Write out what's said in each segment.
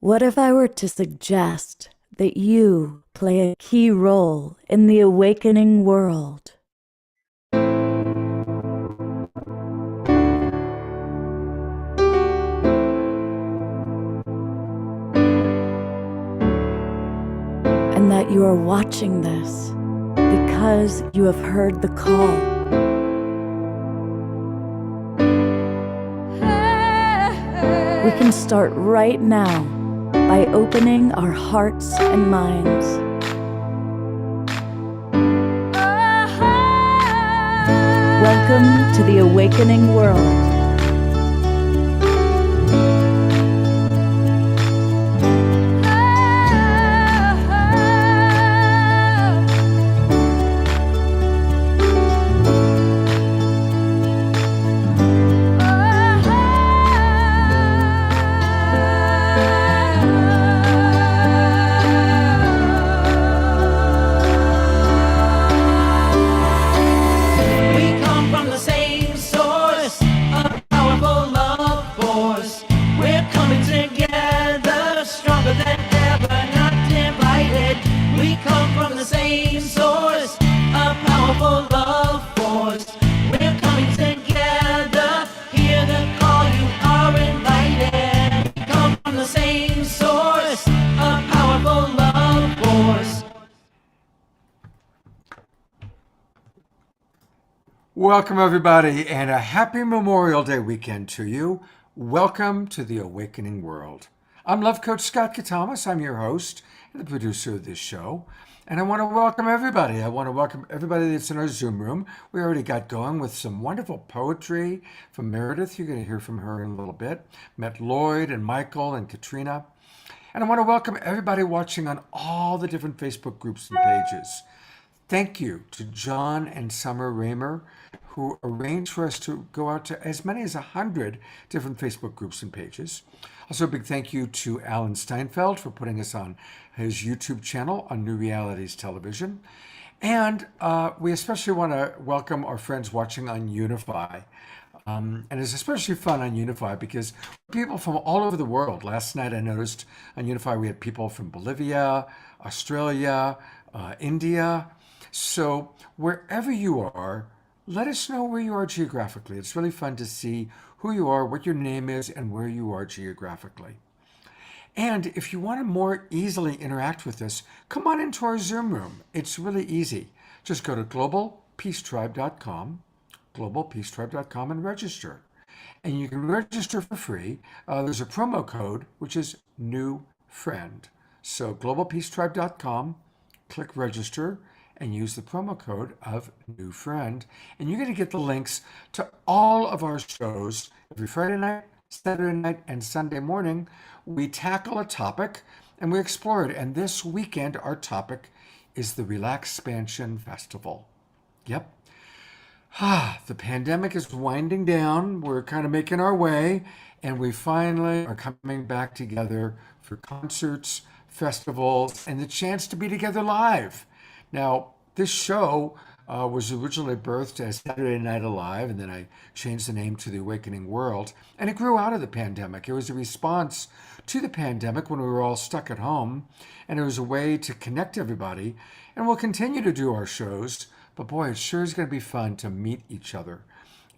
What if I were to suggest that you play a key role in the awakening world? And that you are watching this because you have heard the call. We can start right now by opening our hearts and minds. Welcome to the awakening world. Welcome, everybody, and a happy Memorial Day weekend to you. Welcome to the Awakening World. I'm Love Coach Scott Katamas. I'm your host and the producer of this show. And I want to welcome everybody. I want to welcome everybody that's in our Zoom room. We already got going with some wonderful poetry from Meredith. You're going to hear from her in a little bit. Met Lloyd and Michael and Katrina. And I want to welcome everybody watching on all the different Facebook groups and pages. Thank you to John and Summer Raymer, who arranged for us to go out to as many as 100 different Facebook groups and pages. Also, a big thank you to Alan Steinfeld for putting us on his YouTube channel on New Realities Television. And we especially want to welcome our friends watching on Unify. And it's especially fun on Unify because people from all over the world. Last night I noticed on Unify we had people from Bolivia, Australia, India. So wherever you are, let us know where you are geographically. It's really fun to see who you are, what your name is, and where you are geographically. And if you want to more easily interact with us, come on into our Zoom room. It's really easy. Just go to globalpeacetribe.com, globalpeacetribe.com, and register. And you can register for free. There's a promo code, which is new friend. So globalpeacetribe.com, click register, and use the promo code of new friend. And you're going to get the links to all of our shows every Friday night, Saturday night, and Sunday morning. We tackle a topic and we explore it. And this weekend, our topic is the RelaxPansion Festival. Yep. The pandemic is winding down. We're kind of making our way, and we finally are coming back together for concerts, festivals, and the chance to be together live. Now, this show was originally birthed as Saturday Night Alive, and then I changed the name to The Awakening World, and it grew out of the pandemic. It was a response to the pandemic when we were all stuck at home, and it was a way to connect everybody, and we'll continue to do our shows, but boy, it sure is going to be fun to meet each other.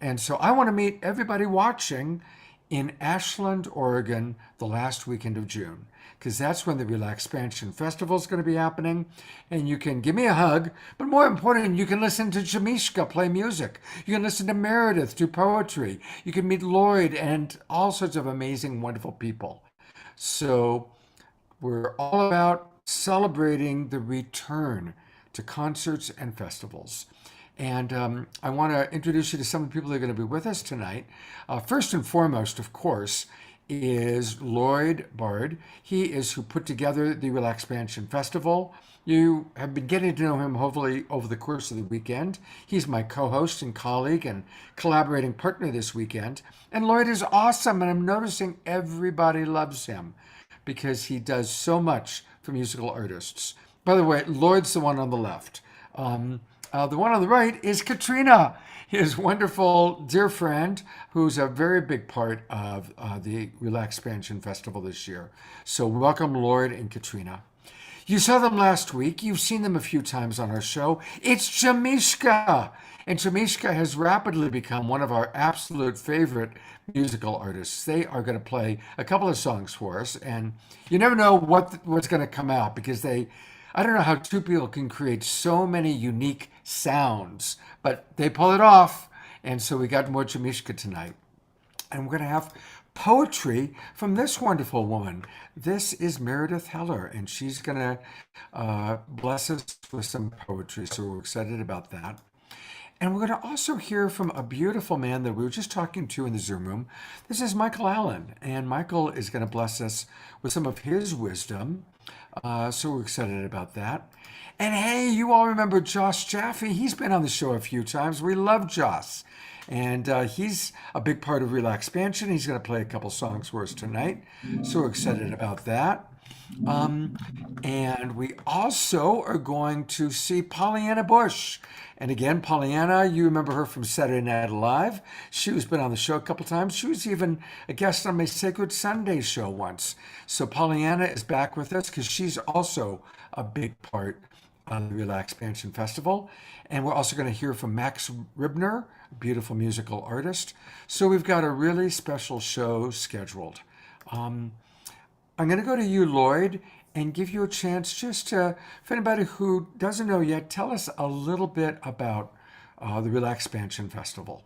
And so I want to meet everybody watching in Ashland, Oregon, the last weekend of June, because that's when the RelaxPansion Festival is going to be happening. And you can give me a hug, but more important, you can listen to Jamishka play music. You can listen to Meredith do poetry. You can meet Lloyd and all sorts of amazing, wonderful people. So we're all about celebrating the return to concerts and festivals. And I want to introduce you to some of the people that are going to be with us tonight. First and foremost, of course, is Lloyd Barde. He is who put together the RelaxPansion Festival. You have been getting to know him hopefully over the course of the weekend. He's my co-host and colleague and collaborating partner this weekend. And Lloyd is awesome, and I'm noticing everybody loves him because he does so much for musical artists. By the way, Lloyd's the one on the left. The one on the right is Katrina, his wonderful dear friend, who's a very big part of the RelaxPansion Festival this year. So welcome, Lloyd and Katrina. You saw them last week. You've seen them a few times on our show. It's Jamishka. And Jamishka has rapidly become one of our absolute favorite musical artists. They are going to play a couple of songs for us. And you never know what's going to come out because I don't know how two people can create so many unique sounds, but they pull it off. And so we got more Jamishka tonight. And we're going to have poetry from this wonderful woman. This is Meredith Heller, and she's going to bless us with some poetry. So we're excited about that. And we're going to also hear from a beautiful man that we were just talking to in the Zoom room. This is Michael Allen, and Michael is going to bless us with some of his wisdom. So we're excited about that. And hey, you all remember Josh Jaffe. He's been on the show a few times. We love Josh. And he's a big part of RelaxPansion. He's going to play a couple songs for us tonight. So we're excited about that. Um, and we also are going to see Pollyanna Bush. And again, Pollyanna, you remember her from Saturday Night Live. She's been on the show a couple times. She was even a guest on my Sacred Sunday show once. So Pollyanna is back with us because she's also a big part of the RelaxPansion Festival. And we're also going to hear from Max Ribner, a beautiful musical artist. So we've got a really special show scheduled. Um, I'm going to go to you, Lloyd, and give you a chance just to, for anybody who doesn't know yet, tell us a little bit about the RelaxPansion Festival.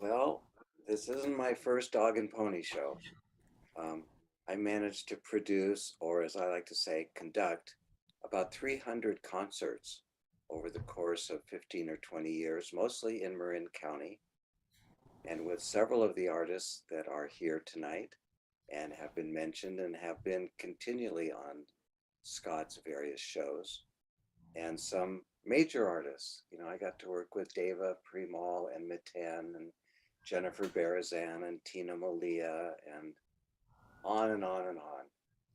Well, this isn't my first dog and pony show. Um, I managed to produce, or as I like to say, conduct about 300 concerts over the course of 15 or 20 years, mostly in Marin County, and with several of the artists that are here tonight and have been mentioned and have been continually on Scott's various shows, and some major artists. You know, I got to work with Deva Premal and Miten and Jennifer Barazan and Tina Malia and on and on and on.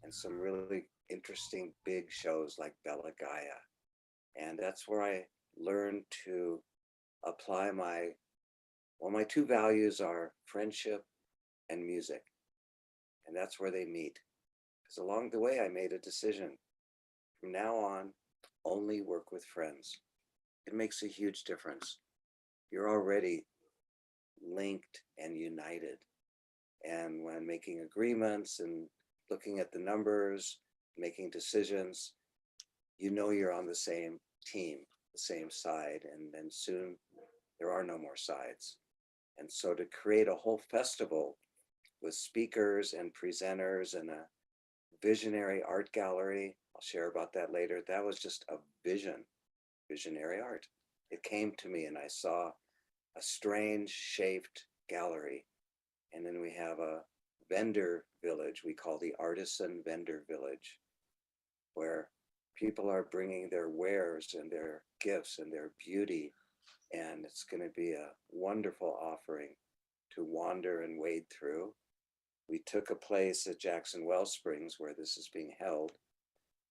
And some really interesting big shows like Bella Gaia. And that's where I learned to apply my two values are friendship and music. And that's where they meet. Because along the way, I made a decision. From now on, only work with friends. It makes a huge difference. You're already linked and united. And when making agreements and looking at the numbers, making decisions, you know you're on the same team, the same side, and then soon there are no more sides. And so to create a whole festival with speakers and presenters and a visionary art gallery, I'll share about that later, that was just a visionary art. It came to me and I saw a strange shaped gallery. And then we have a vendor village we call the Artisan Vendor Village, where people are bringing their wares and their gifts and their beauty. And it's going to be a wonderful offering to wander and wade through. We took a place at Jackson Wellsprings where this is being held,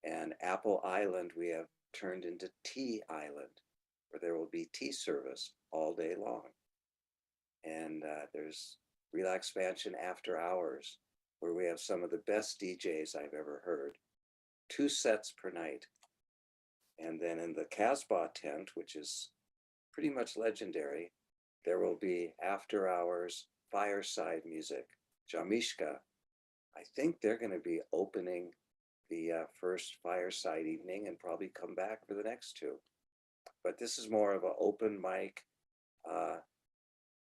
and Apple Island we have turned into Tea Island, where there will be tea service all day long. And there's RelaxPansion After Hours, where we have some of the best DJs I've ever heard, 2 sets per night. And then in the Casbah tent, which is pretty much legendary, there will be after hours fireside music. Jamishka, I think they're going to be opening the first fireside evening and probably come back for the next 2. But this is more of an open mic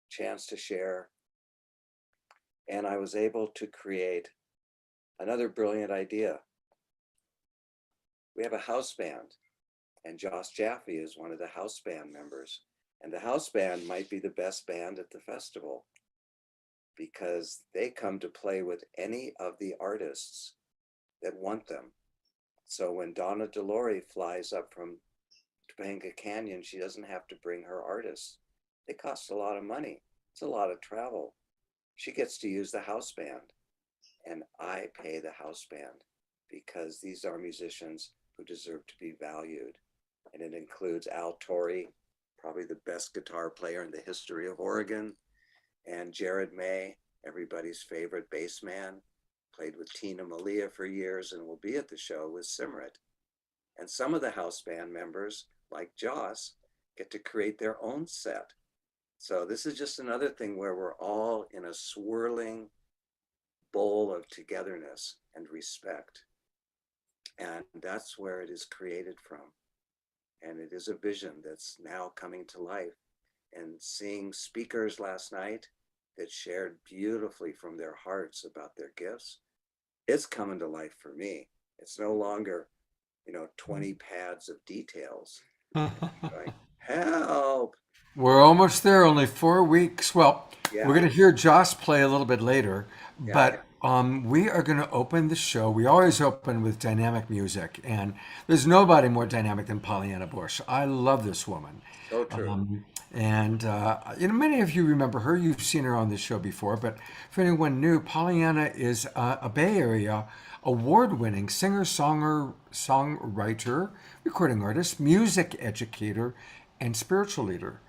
chance to share. And I was able to create another brilliant idea. We have a house band, and Josh Jaffe is one of the house band members. And the house band might be the best band at the festival because they come to play with any of the artists that want them. So when Donna Delore flies up from Topanga Canyon, she doesn't have to bring her artists. They cost a lot of money. It's a lot of travel. She gets to use the house band, and I pay the house band because these are musicians who deserve to be valued. and it includes Al Torrey, probably the best guitar player in the history of Oregon, and Jared May, everybody's favorite bass man, played with Tina Malia for years and will be at the show with Simrit. And some of the house band members, like Joss, get to create their own set. So this is just another thing where we're all in a swirling bowl of togetherness and respect. And that's where it is created from. And it is a vision that's now coming to life. And seeing speakers last night that shared beautifully from their hearts about their gifts, it's coming to life for me. It's no longer, 20 pads of details. Like, help. We're almost there, only 4 weeks. Well, Yeah. we're going to hear Joss play a little bit later, Yeah. but we are going to open the show. We always open with dynamic music, and there's nobody more dynamic than Pollyanna Bush. I love this woman. So true. And many of you remember her. You've seen her on the show before, but for anyone new, Pollyanna is a Bay Area award-winning singer, songwriter, recording artist, music educator, and spiritual leader.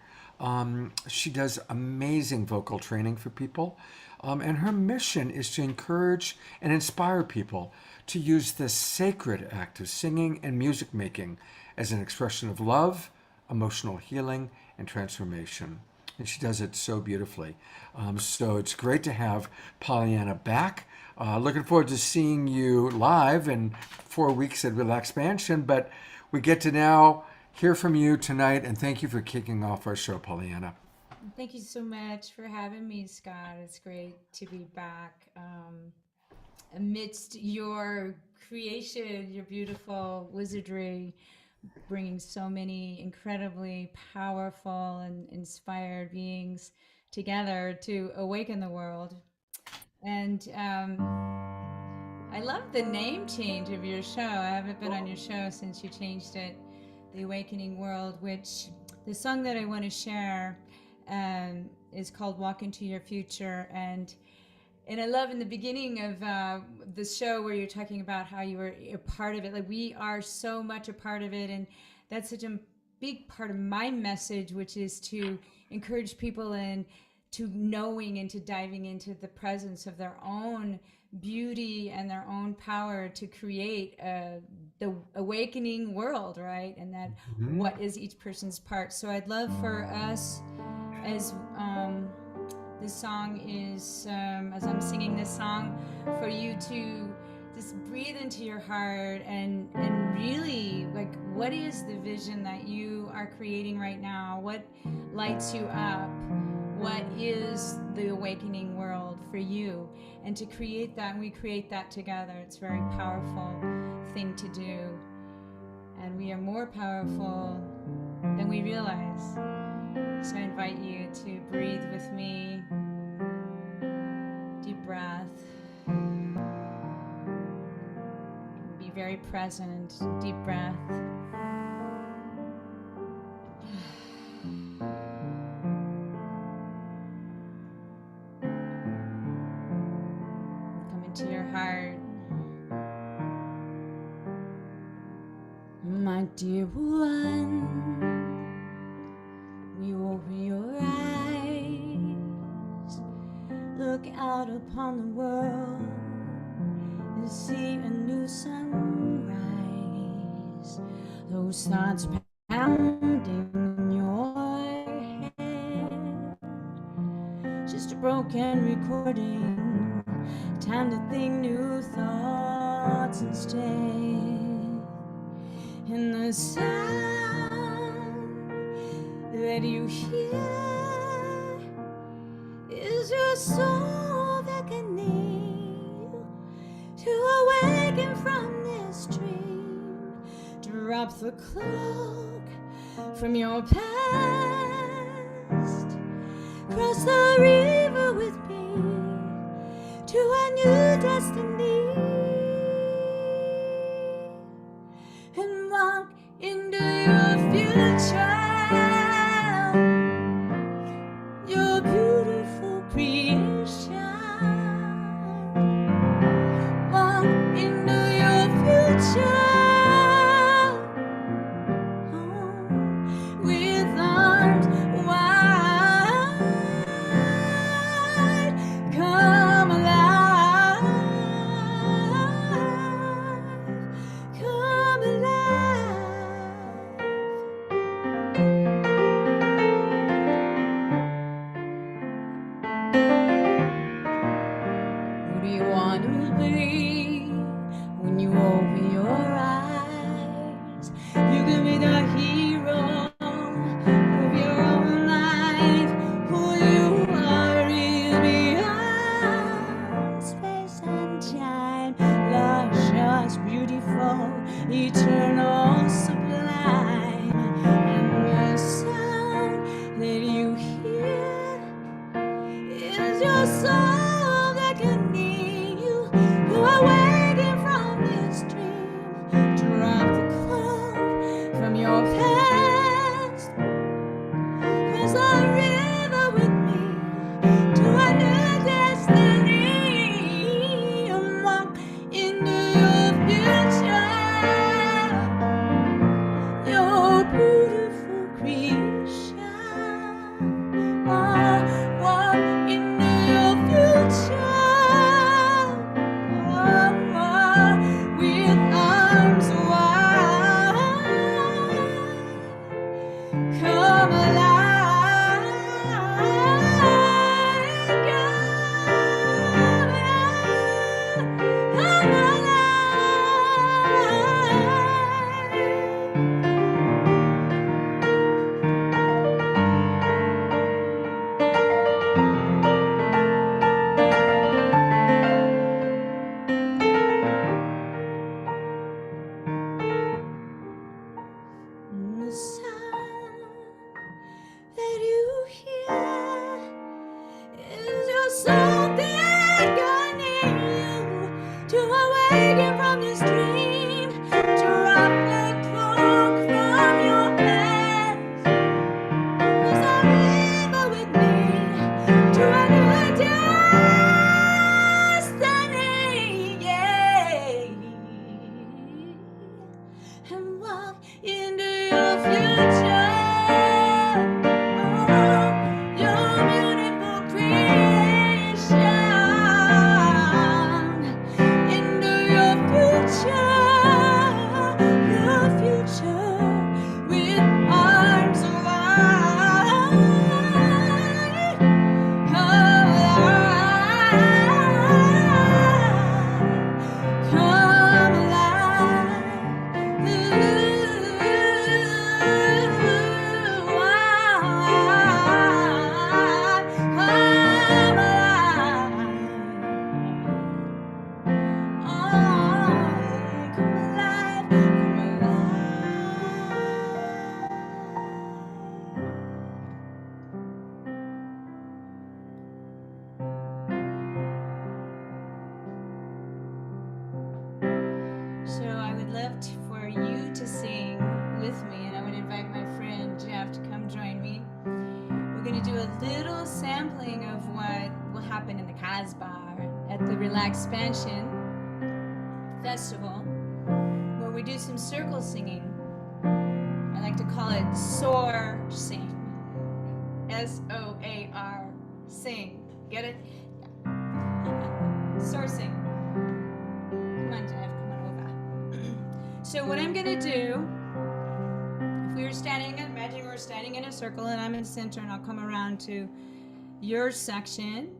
She does amazing vocal training for people, and her mission is to encourage and inspire people to use the sacred act of singing and music making as an expression of love, emotional healing, and transformation. And she does it so beautifully. So it's great to have Pollyanna back. Looking forward to seeing you live in 4 weeks at RelaxPansion, but we get to now hear from you tonight, and thank you for kicking off our show, Pollyanna. Thank you so much for having me, Scott. It's great to be back amidst your creation, your beautiful wizardry, bringing so many incredibly powerful and inspired beings together to awaken the world. And I love the name change of your show. I haven't been on your show since you changed it, The Awakening World, which the song that I want to share is called Walk Into Your Future. And I love in the beginning of the show where you're talking about how you were a part of it. Like, we are so much a part of it. And that's such a big part of my message, which is to encourage people in to knowing and to diving into the presence of their own beauty and their own power to create the awakening world, right? And that what is each person's part. So I'd love for us, as this song is, as I'm singing this song, for you to just breathe into your heart and really, like, what is the vision that you are creating right now? What lights you up? What is the awakening world for you? And to create that, and we create that together. It's a very powerful thing to do. And we are more powerful than we realize. So I invite you to breathe with me. Deep breath. Be very present. Deep breath. Come into your heart. My dear one, we open your eyes, look out upon the world and see a new sunrise. Those thoughts pounding in your head, just a broken recording. Time to think new thoughts instead. And the sound that you hear is your soul beckoning to awaken from this dream. Drop the cloak from your past, cross the river with me to a new destiny. And walk into your future, your beautiful creation. Walk into your future, oh, a little sampling of what will happen in the Casbah at the RelaxPansion Festival, where we do some circle singing. I like to call it soar sing. S-O-A-R, sing. Get it? Soar sing. Come on, Jeff, come on over. So what I'm gonna do, if we were standing, imagine we're standing in a circle and I'm in the center, and I'll come around to your section,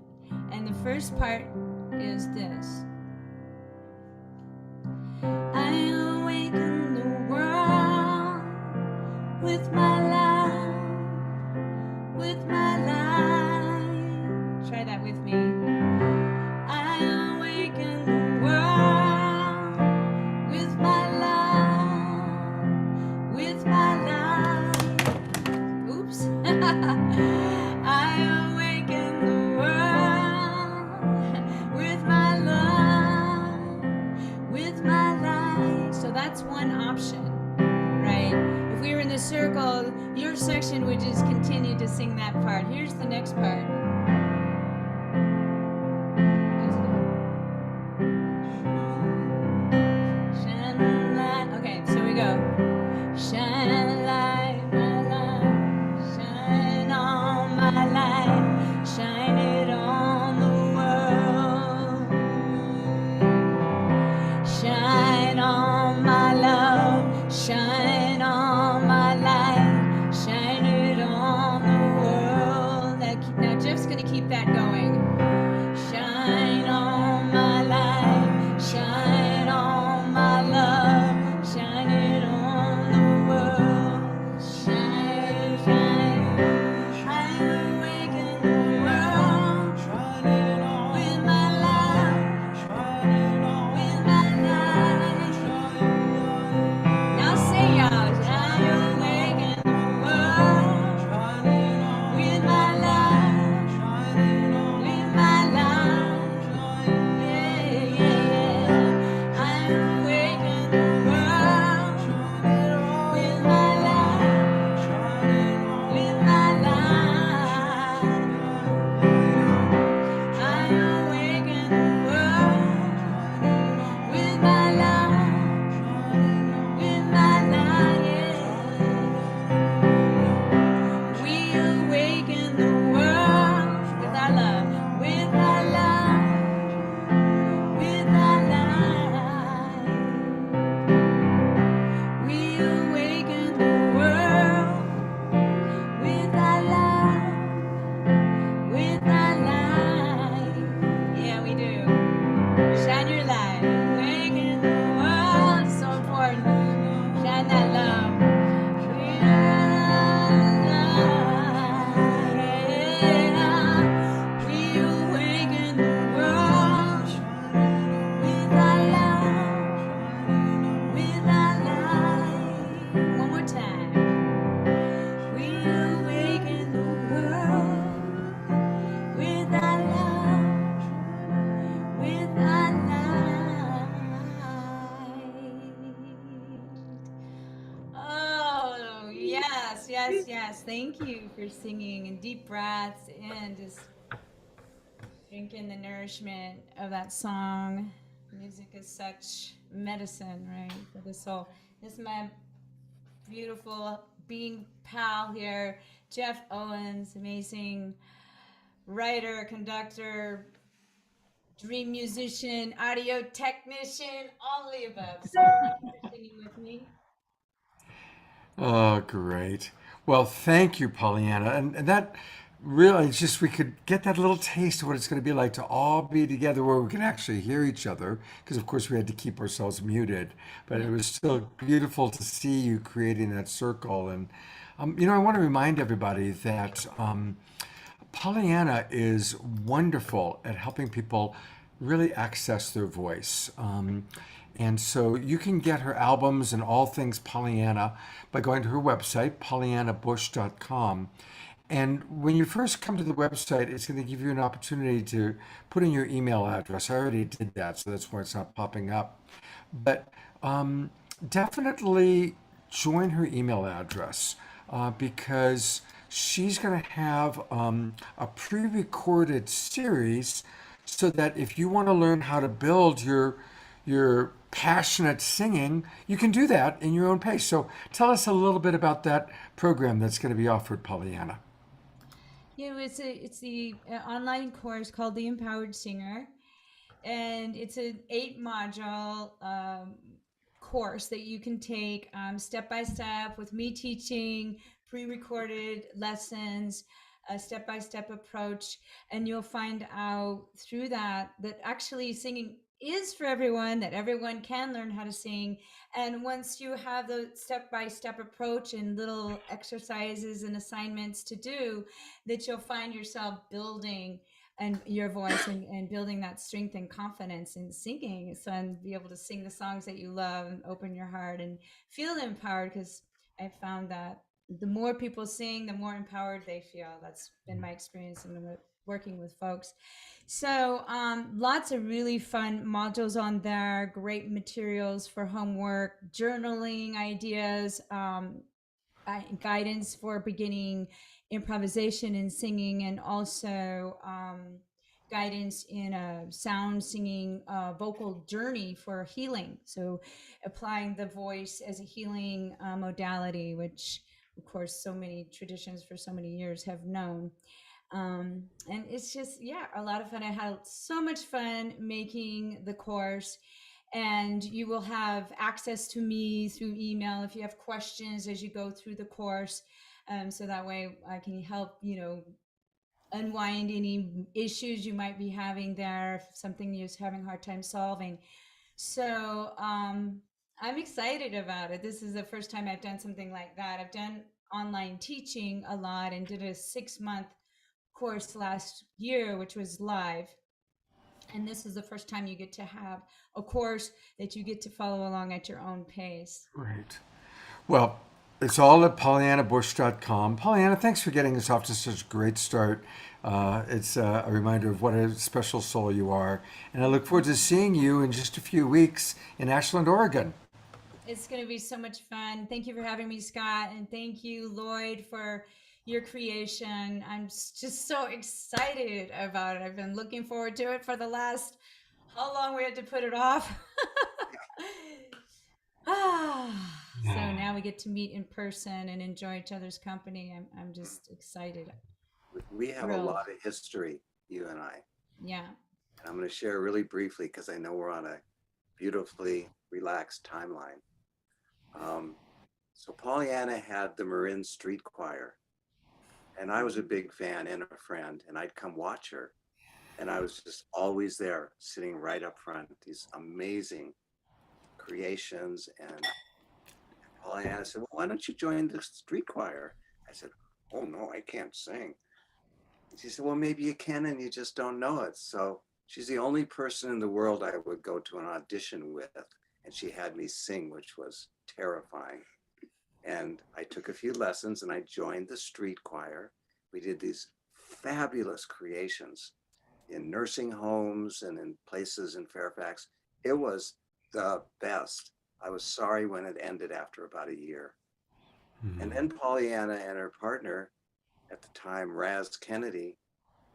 and the first part is this. I awaken the world with my love, with my light. Try that with me. I awaken the world with my love, with my light. Oops. I awaken the world with my love, with my light. So that's one option, right? If we were in the circle, your section would just continue to sing that part. Here's the next part. Shine a light. Okay, so we go. Shine a light, my light. Shine on my light. Shine it on the world. Shine on my love. Shine on my light. Shine it on the world. Now Jeff's gonna keep that going. Shine on my light. Shine on my love. Shine it on the world. Shine, shine. I awaken the world with my love, with my light. Now say y'all. I awaken the world with my love, with my light. Yeah, yeah, yeah. I awaken the world with my love, with my light. I awaken the world with my love, with my light. Yeah. We awaken the world with our love, with our love, with our light. We awaken the world with our love, with our light. Yeah, we do. Shine your light, awaken the world. So important. Shine that love. With our light. We awaken the world with our love, with our light. One more time. We awaken the world with our love, with our light. Oh, yes, yes, yes. Thank you for singing, and deep breaths in, just drinking the nourishment of that song. Music is such medicine, right, for the soul. This is my beautiful being pal here, Jeff Owens, amazing writer, conductor, dream musician, audio technician, all the above. So thank you for singing with me. Oh, great. Well, thank you, Pollyanna. And that really is just, we could get that little taste of what it's going to be like to all be together where we can actually hear each other. Because, of course, we had to keep ourselves muted. But it was still beautiful to see you creating that circle. And, I want to remind everybody that Pollyanna is wonderful at helping people really access their voice. And so you can get her albums and all things Pollyanna by going to her website, pollyannabush.com. And when you first come to the website, it's going to give you an opportunity to put in your email address. I already did that, so that's why it's not popping up. But definitely join her email address because she's going to have a pre-recorded series so that if you want to learn how to build your passionate singing, you can do that in your own pace. So tell us a little bit about that program that's going to be offered, Pollyanna. It's the online course called the Empowered Singer, and it's an 8 module course that you can take step by step with me teaching pre-recorded lessons, a step-by-step approach, and you'll find out through that actually singing is for everyone, that everyone can learn how to sing. And once you have the step-by-step approach and little exercises and assignments to do, that you'll find yourself building and your voice and building that strength and confidence in singing, so and be able to sing the songs that you love and open your heart and feel empowered, because I found that the more people sing, the more empowered they feel. That's been my experience in working with folks. So lots of really fun modules on there, great materials for homework, journaling ideas, guidance for beginning improvisation and singing, and also guidance in a sound singing vocal journey for healing. So applying the voice as a healing modality, which of course so many traditions for so many years have known. And it's just, yeah, a lot of fun. I had so much fun making the course, and you will have access to me through email if you have questions as you go through the course. So that way I can help, unwind any issues you might be having there, if something you're having a hard time solving. So I'm excited about it. This is the first time I've done something like that. I've done online teaching a lot and did a 6-month course last year, which was live. And this is the first time you get to have a course that you get to follow along at your own pace. Right. Well, it's all at pollyannabush.com. Pollyanna, thanks for getting us off to such a great start. It's a reminder of what a special soul you are. And I look forward to seeing you in just a few weeks in Ashland, Oregon. It's going to be so much fun. Thank you for having me, Scott. And thank you, Lloyd, for your creation. I'm just so excited about it. I've been looking forward to it for the last, how long we had to put it off. So now we get to meet in person and enjoy each other's company. I'm just excited. We have a lot of history, you and I. Yeah. And I'm going to share really briefly because I know we're on a beautifully relaxed timeline. So Pollyanna had the Marin Street Choir, and I was a big fan and a friend, and I'd come watch her, and I was just always there, sitting right up front, these amazing creations. And Pollyanna said, well, why don't you join the street choir? I said, oh no, I can't sing. And she said, well, maybe you can and you just don't know it. So she's the only person in the world I would go to an audition with, and she had me sing, which was terrifying. And I took a few lessons and I joined the street choir. We did these fabulous creations in nursing homes and in places in Fairfax. It was the best. I was sorry when it ended after about a year. And then Pollyanna and her partner at the time, Raz Kennedy,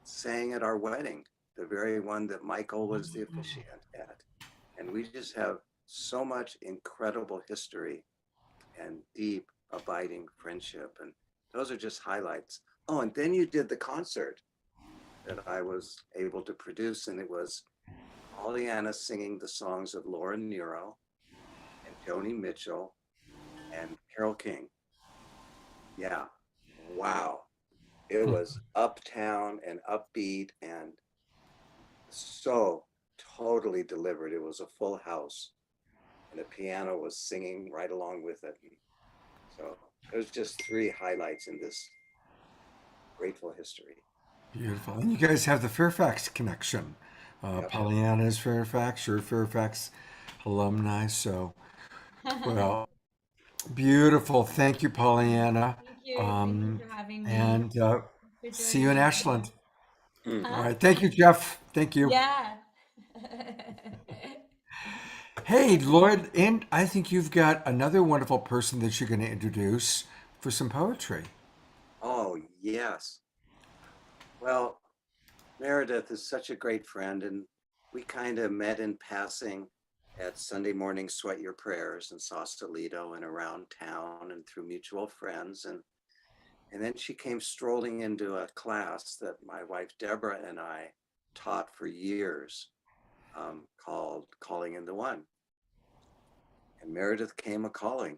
sang at our wedding, the very one that Michael was the officiant at. And we just have so much incredible history and deep, abiding friendship. And those are just highlights. Oh, and then you did the concert that I was able to produce, and it was Pollyanna singing the songs of Laura Nyro and Joni Mitchell and Carole King. Yeah, wow. It was uptown and upbeat and so totally delivered. It was a full house, and the piano was singing right along with it. So there's just 3 highlights in this grateful history. Beautiful. And you guys have the Fairfax connection. Yep. Pollyanna is Fairfax, you're Fairfax alumni. So, well, beautiful. Thank you, Pollyanna. Thank you. Thank you for having me. And For see you in joining me. Ashland. Mm. All right. Thank you, Jeff. Thank you. Yeah. Hey, Lloyd, and I think you've got another wonderful person that you're going to introduce for some poetry. Oh, yes. Well, Meredith is such a great friend, and we kind of met in passing at Sunday morning Sweat Your Prayers in Sausalito and around town and through mutual friends. And then she came strolling into a class that my wife Deborah and I taught for years, called Calling in the One. And Meredith came a calling.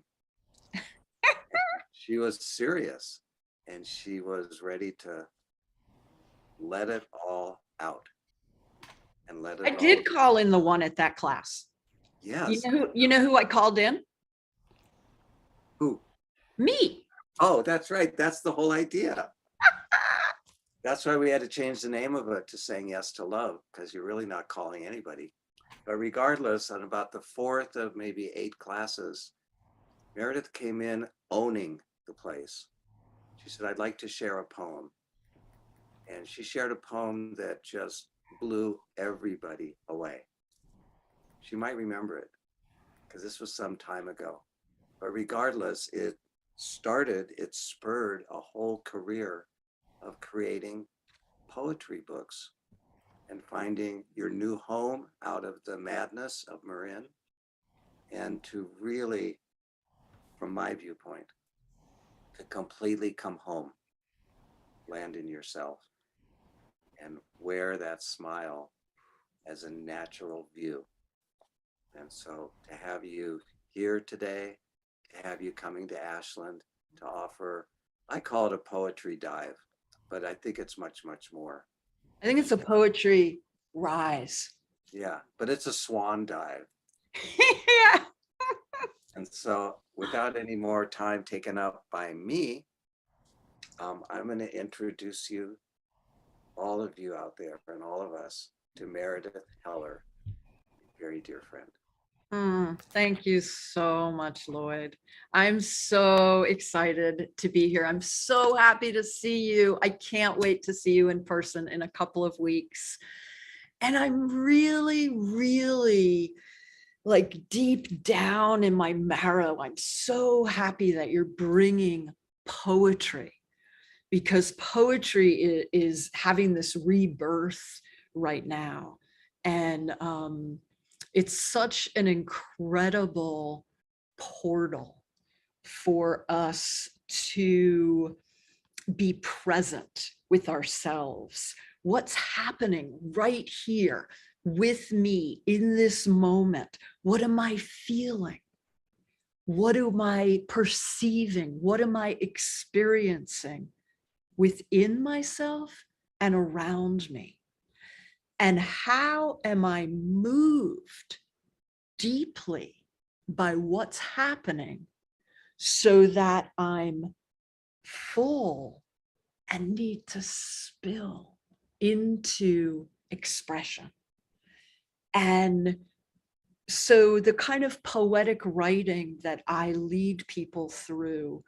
She was serious and she was ready to let it all out and let I it all. did call in the one at that class. Yes. You know who I called in? Who? Me. Oh, that's right. That's the whole idea. That's why we had to change the name of it to Saying Yes to Love, because you're really not calling anybody. But regardless, on about the fourth of maybe 8 classes, Meredith came in owning the place. She said, I'd like to share a poem. And she shared a poem that just blew everybody away. She might remember it because this was some time ago. But regardless, it spurred a whole career of creating poetry books and finding your new home out of the madness of Marin, and to really, from my viewpoint, to completely come home, land in yourself, and wear that smile as a natural view. And so to have you here today, to have you coming to Ashland to offer, I call it a poetry dive, but I think it's much, much more. I think it's a poetry rise. Yeah, but it's a swan dive. Yeah. And so without any more time taken up by me, I'm going to introduce you, all of you out there and all of us, to Meredith Heller, very dear friend. Thank you so much, Lloyd. I'm so excited to be here. I'm so happy to see you. I can't wait to see you in person in a couple of weeks. And I'm really, really, like, deep down in my marrow, I'm so happy that you're bringing poetry, because poetry is having this rebirth right now. And it's such an incredible portal for us to be present with ourselves. What's happening right here with me in this moment? What am I feeling? What am I perceiving? What am I experiencing within myself and around me? And how am I moved deeply by what's happening so that I'm full and need to spill into expression? And so the kind of poetic writing that I lead people through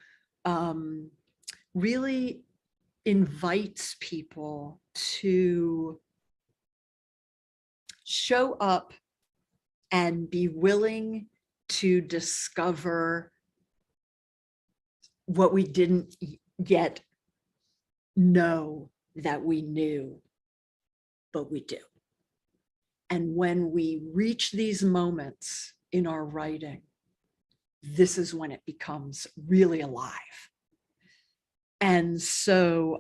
really invites people to show up and be willing to discover what we didn't yet know that we knew, but we do. And when we reach these moments in our writing, this is when it becomes really alive. And so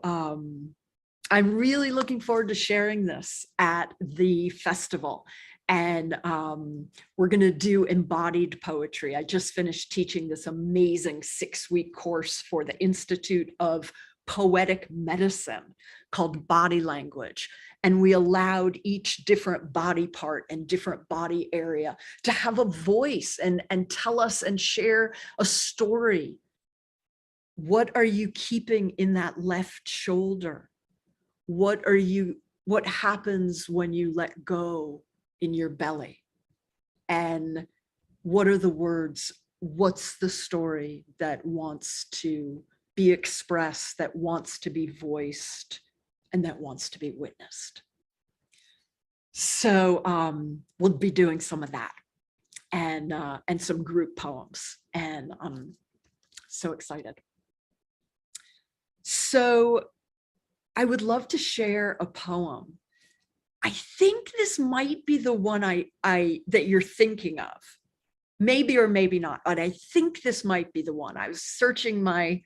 I'm really looking forward to sharing this at the festival. And we're going to do embodied poetry. I just finished teaching this amazing 6-week course for the Institute of Poetic Medicine called Body Language. And we allowed each different body part and different body area to have a voice and tell us and share a story. What are you keeping in that left shoulder? What happens when you let go in your belly? And what are the words? What's the story that wants to be expressed, that wants to be voiced, and that wants to be witnessed? So we'll be doing some of that and some group poems, and I'm so excited. So I would love to share a poem. I think this might be the one that you're thinking of. Maybe or maybe not, but I think this might be the one. I was searching my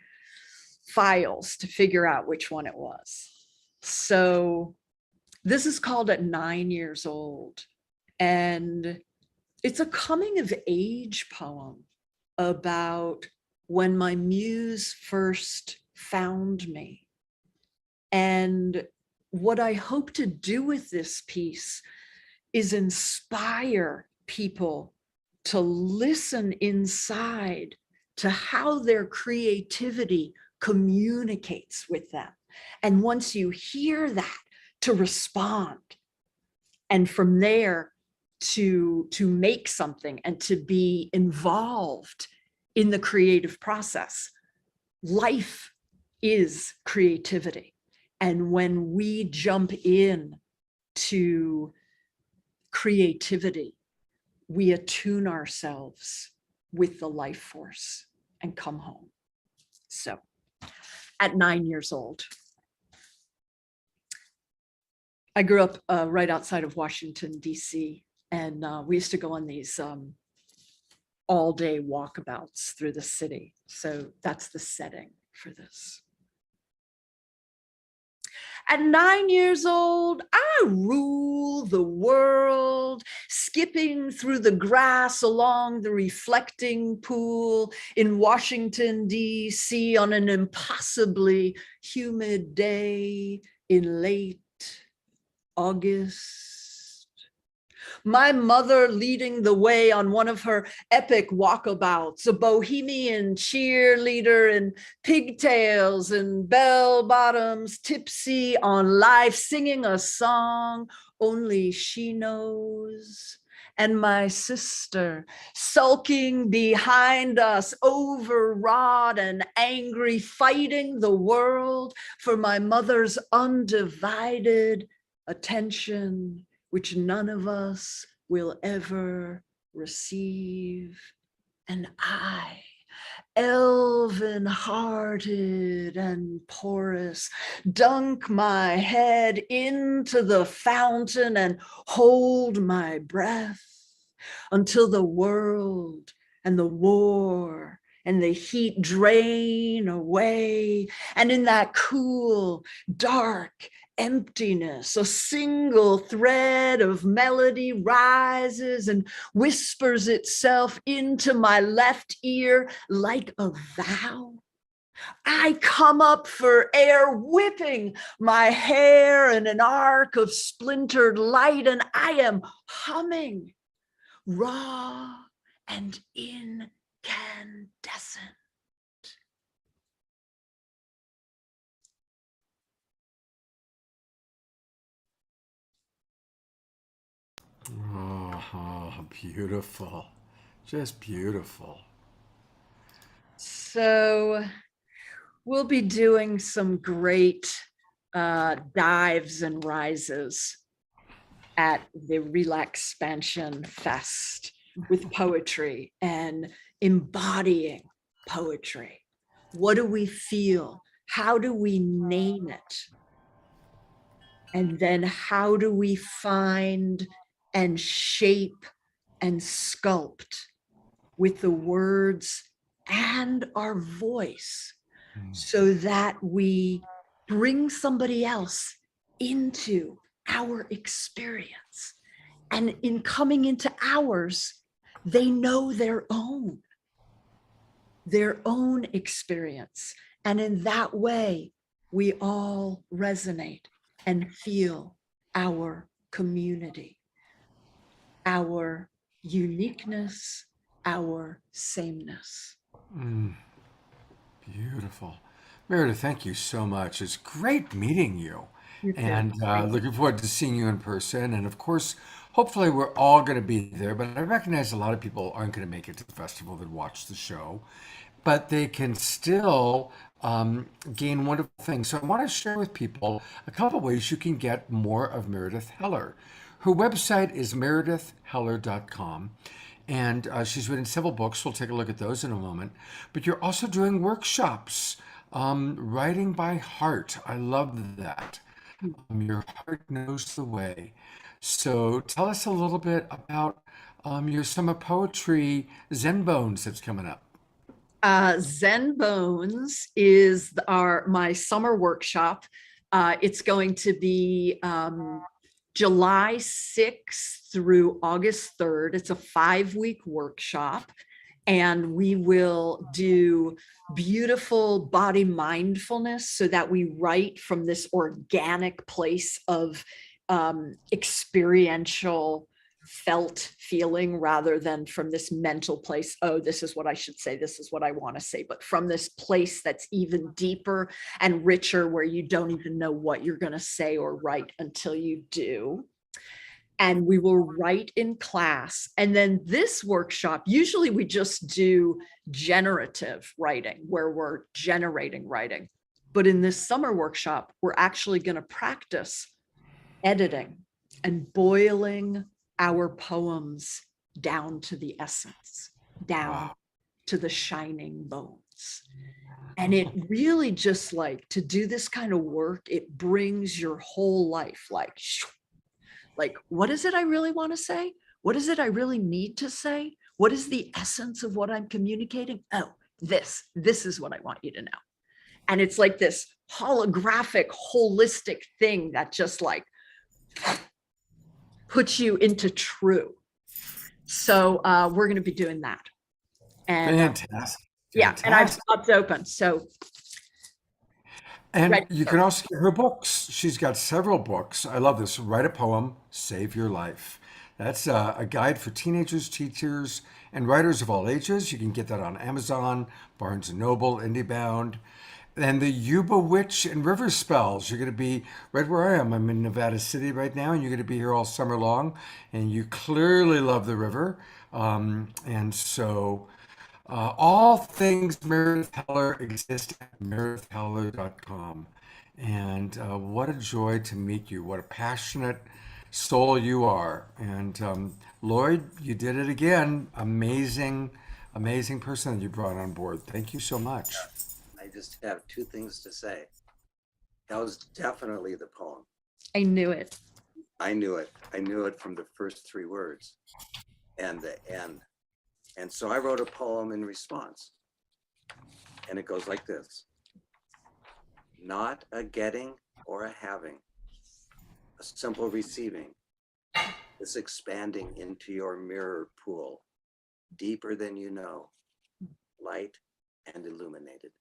files to figure out which one it was. So this is called At 9 Years Old, and it's a coming of age poem about when my muse first found me. And what I hope to do with this piece is inspire people to listen inside to how their creativity communicates with them. And once you hear that, to respond. And from there, to make something and to be involved in the creative process. Life is creativity. And when we jump in to creativity, we attune ourselves with the life force and come home. So at 9 years old, I grew up right outside of Washington, D.C., and we used to go on these all-day walkabouts through the city. So that's the setting for this. At 9 years old, I rule the world, skipping through the grass along the reflecting pool in Washington, D.C. on an impossibly humid day in late August. My mother leading the way on one of her epic walkabouts, a bohemian cheerleader in pigtails and bell bottoms, tipsy on life, singing a song only she knows. And my sister sulking behind us, overwrought and angry, fighting the world for my mother's undivided attention, which none of us will ever receive. And I, elven-hearted and porous, dunk my head into the fountain and hold my breath until the world and the war and the heat drain away. And in that cool, dark emptiness, a single thread of melody rises and whispers itself into my left ear like a vow. I come up for air, whipping my hair in an arc of splintered light, and I am humming, raw and incandescent. Oh, beautiful. Just beautiful. So we'll be doing some great dives and rises at the RelaxPansion Fest with poetry and embodying poetry. What do we feel? How do we name it? And then how do we find and shape and sculpt with the words and our voice so that we bring somebody else into our experience? And in coming into ours, they know their own experience. And in that way, we all resonate and feel our community, our uniqueness, our sameness. Beautiful. Meredith, thank you so much. It's great meeting you. You too. And looking forward to seeing you in person. And of course, hopefully we're all going to be there. But I recognize a lot of people aren't going to make it to the festival that watch the show. But they can still gain wonderful things. So I want to share with people a couple ways you can get more of Meredith Heller. Her website is meredithheller.com. And she's written several books. We'll take a look at those in a moment. But you're also doing workshops Writing by heart. I love that. Your heart knows the way. So tell us a little bit about your summer poetry Zen Bones that's coming up. Zen Bones is my summer workshop. It's going to be July 6th through August 3rd. It's a 5-week workshop, and we will do beautiful body mindfulness so that we write from this organic place of experiential felt feeling, rather than from this mental place, oh, this is what I should say, this is what I want to say, but from this place that's even deeper and richer, where you don't even know what you're going to say or write until you do. And we will write in class. And then this workshop, usually we just do generative writing, where we're generating writing. But in this summer workshop, we're actually going to practice editing and boiling our poems down to the essence, down to the shining bones. And it really just, like, to do this kind of work, it brings your whole life like, what is it I really want to say? What is it I really need to say? What is the essence of what I'm communicating? Oh, this is what I want you to know. And it's like this holographic, holistic thing that just like puts you into true. So we're going to be doing that. And Fantastic. yeah, and I've stopped open. So and you can also get her books. She's got several books. I love this. Write a poem, save your life. That's a guide for teenagers, teachers, and writers of all ages. You can get that on Amazon, Barnes & Noble, IndieBound. And the Yuba Witch and River Spells. You're going to be right where I am. I'm in Nevada City right now, and you're going to be here all summer long. And you clearly love the river. And so all things Meredith Heller exist at meredithheller.com. And what a joy to meet you. What a passionate soul you are. And Lloyd, you did it again. Amazing, amazing person that you brought on board. Thank you so much. I just have two things to say. That was definitely the poem. I knew it. I knew it. I knew it from the first 3 words and the end. And so I wrote a poem in response. And it goes like this. Not a getting or a having, a simple receiving, this expanding into your mirror pool, deeper than you know, light and illuminated.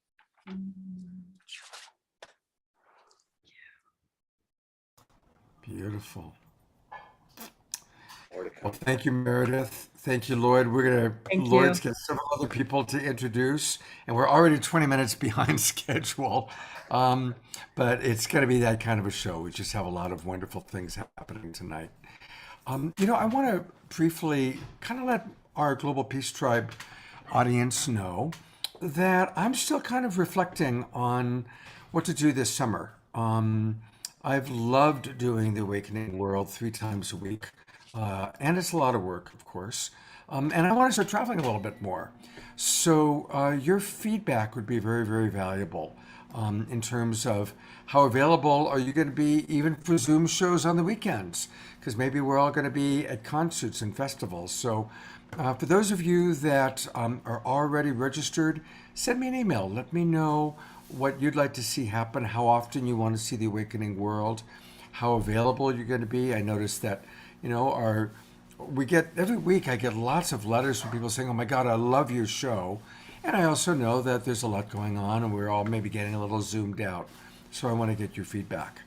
Beautiful. More to come. Well, thank you, Meredith. Thank you, Lloyd. Lloyd's got several other people to introduce, and we're already 20 minutes behind schedule. But it's going to be that kind of a show. We just have a lot of wonderful things happening tonight. I want to briefly kind of let our Global Peace Tribe audience know that I'm still kind of reflecting on what to do this summer. I've loved doing the Awakening World 3 times a week, and it's a lot of work, of course. And I want to start traveling a little bit more. So your feedback would be very, very valuable in terms of how available are you going to be even for Zoom shows on the weekends? Because maybe we're all going to be at concerts and festivals. So for those of you that are already registered, send me an email. Let me know what you'd like to see happen, how often you want to see the Awakening World, how available you're going to be. I noticed that, every week I get lots of letters from people saying, oh my God, I love your show. And I also know that there's a lot going on and we're all maybe getting a little zoomed out. So I want to get your feedback.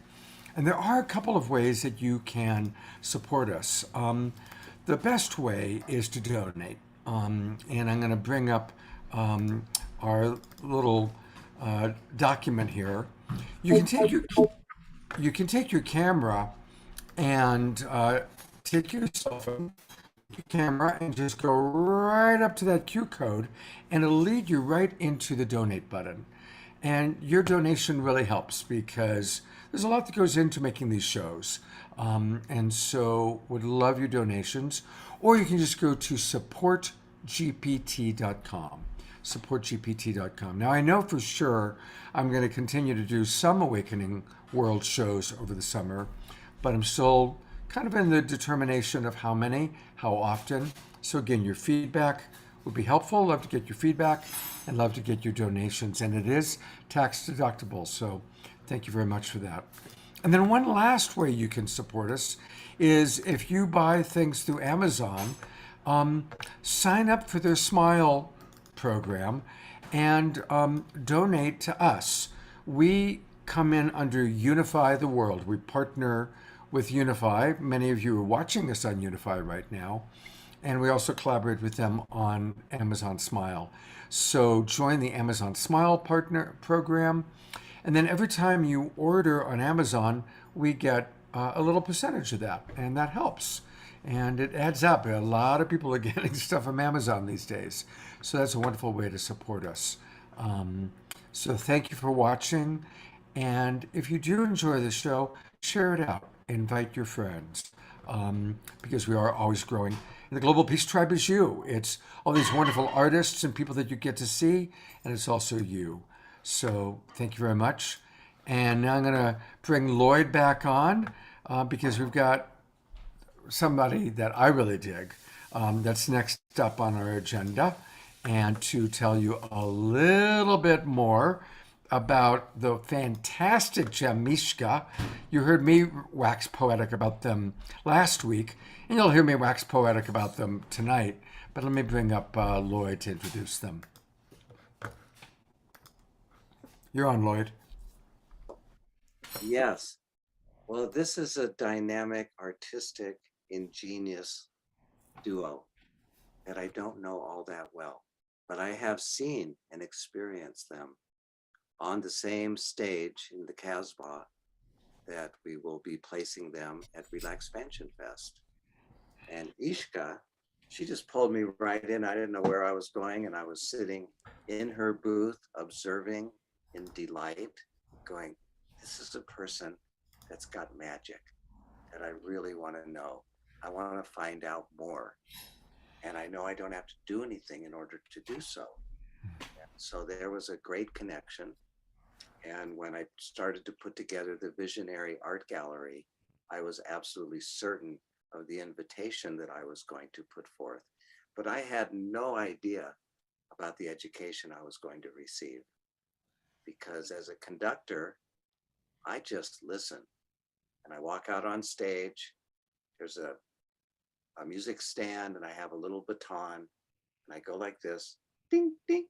And there are a couple of ways that you can support us. The best way is to donate. And I'm going to bring up our little document here. You can take your camera and take your cell phone, your camera, and just go right up to that QR code, and it'll lead you right into the donate button. And your donation really helps because there's a lot that goes into making these shows. And so would love your donations. Or you can just go to supportgpt.com. supportgpt.com. Now, I know for sure I'm going to continue to do some Awakening World shows over the summer, but I'm still kind of in the determination of how many, how often. So again, your feedback would be helpful. Love to get your feedback and love to get your donations. And it is tax deductible. So thank you very much for that. And then one last way you can support us is if you buy things through Amazon, sign up for their Smile program and donate to us. We come in under Unify the World. We partner with Unify. Many of you are watching us on Unify right now. And we also collaborate with them on Amazon Smile. So join the Amazon Smile Partner Program. And then every time you order on Amazon, we get a little percentage of that. And that helps. And it adds up. A lot of people are getting stuff from Amazon these days. So that's a wonderful way to support us. So thank you for watching. And if you do enjoy the show, share it out. Invite your friends. Because we are always growing. And the Global Peace Tribe is you. It's all these wonderful artists and people that you get to see, and it's also you. So thank you very much. And now I'm going to bring Lloyd back on because we've got somebody that I really dig that's next up on our agenda, and to tell you a little bit more about the fantastic gem Mishka. You heard me wax poetic about them last week, and you'll hear me wax poetic about them tonight. But let me bring up Lloyd to introduce them. You're on, Lloyd. Yes. Well, this is a dynamic, artistic, ingenious duo that I don't know all that well, but I have seen and experienced them on the same stage in the Casbah that we will be placing them at RelaxPansion Fest. And Ishka, she just pulled me right in. I didn't know where I was going, and I was sitting in her booth, observing in delight, going, this is a person that's got magic that I really want to know. I want to find out more. And I know I don't have to do anything in order to do so. So there was a great connection. And when I started to put together the Visionary Art Gallery, I was absolutely certain of the invitation that I was going to put forth. But I had no idea about the education I was going to receive. Because as a conductor, I just listen. And I walk out on stage, there's a music stand, and I have a little baton, and I go like this, ding, ding,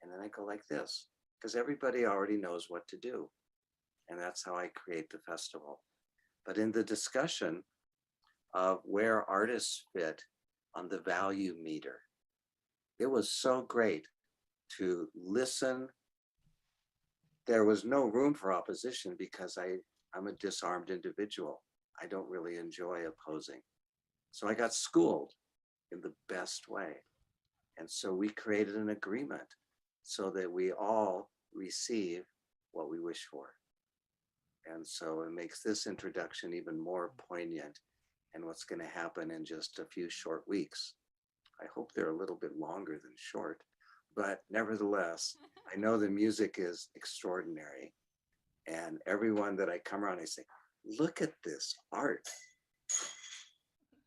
and then I go like this, because everybody already knows what to do. And that's how I create the festival. But in the discussion of where artists fit on the value meter, it was so great to listen. There was no room for opposition because I'm a disarmed individual. I don't really enjoy opposing. So I got schooled in the best way. And so we created an agreement so that we all receive what we wish for. And so it makes this introduction even more poignant and what's going to happen in just a few short weeks. I hope they're a little bit longer than short, but nevertheless, I know the music is extraordinary. And everyone that I come around, I say, look at this art.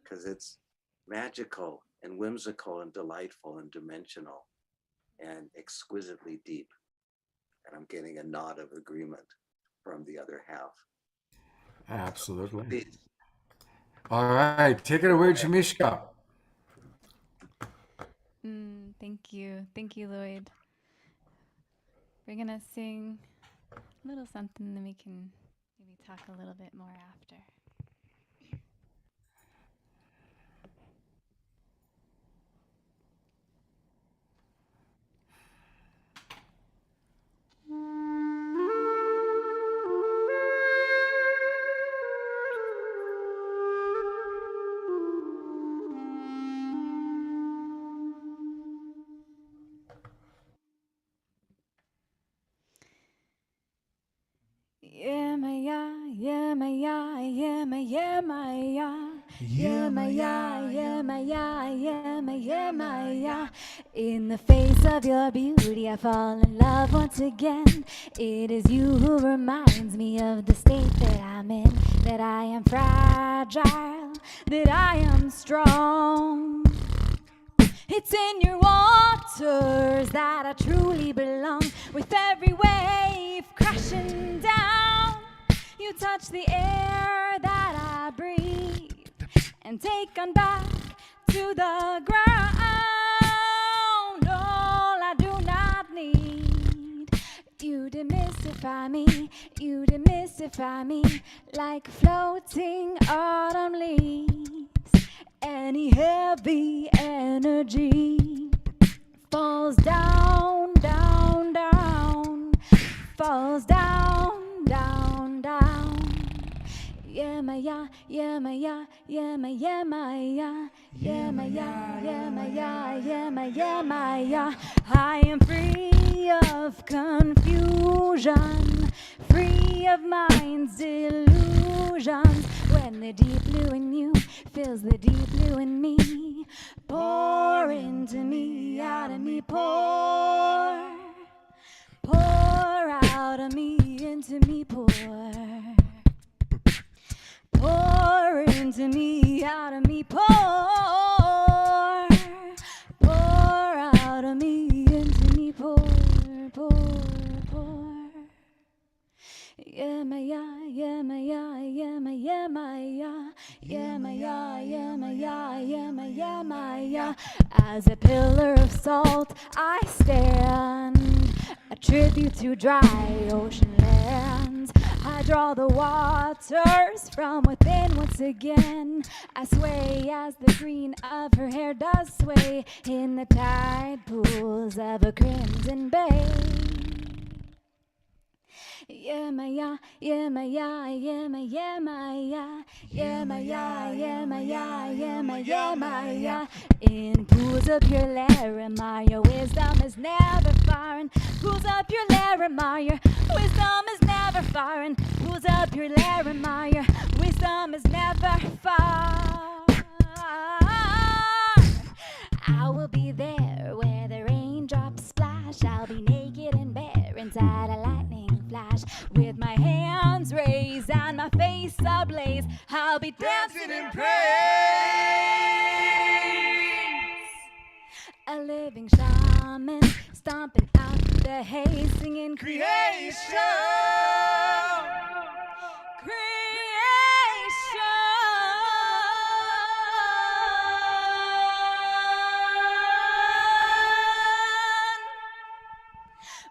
Because it's magical and whimsical and delightful and dimensional and exquisitely deep. And I'm getting a nod of agreement from the other half. Absolutely. Peace. All right, take it away, Jamishka. Thank you. Thank you, Lloyd. We're going to sing a little something, then we can maybe talk a little bit more after. Yeah, my ya, yeah, my ya, yeah, my yeah, my ya. Yeah, my ya, yeah, my ya, yeah, my yeah, my ya. In the face of your beauty, I fall in love once again. It is you who reminds me of the state that I'm in, that I am fragile, that I am strong. It's in your waters that I truly belong. With every wave crashing down, you touch the air that I breathe and take on back to the ground. All I do not need, you demystify me, you demystify me like floating autumn leaves. Any heavy energy falls down, down, down, falls down, down, down. Yeah, my yeah, yeah, my yeah, yeah, my yeah, my yeah, yeah, my yeah, yeah, my yeah, yeah, my yeah, my yeah. I am free of confusion, free of mind's illusions. When the deep blue in you fills the deep blue in me, pour into me, out of me, pour out of me, into me, pour into me, out of me, pour out of me, into me, pour. Yeah, my yeah, yeah, my yeah, yeah, my yeah, my yeah, yeah, my yeah, yeah, my yeah, yeah, my yeah, my yeah. As a pillar of salt, I stand, a tribute to dry ocean lands. I draw the waters from within once again. I sway as the green of her hair does sway in the tide pools of a crimson bay. Yeah, my yeah, yeah, my yeah, yeah, my yeah, my yeah, yeah, my yeah, yeah, my yeah, yeah, my yeah, my yeah. In pools of pure Laramie, wisdom is never foreign. Pools of pure Laramie, wisdom is never foreign. Pools of pure Laramie, wisdom is never far. I will be there where the raindrops splash. I'll be naked and bare inside a lightning flash, with my hands raised and my face ablaze. I'll be dancing in praise, a living shaman stomping out the hay, singing creation,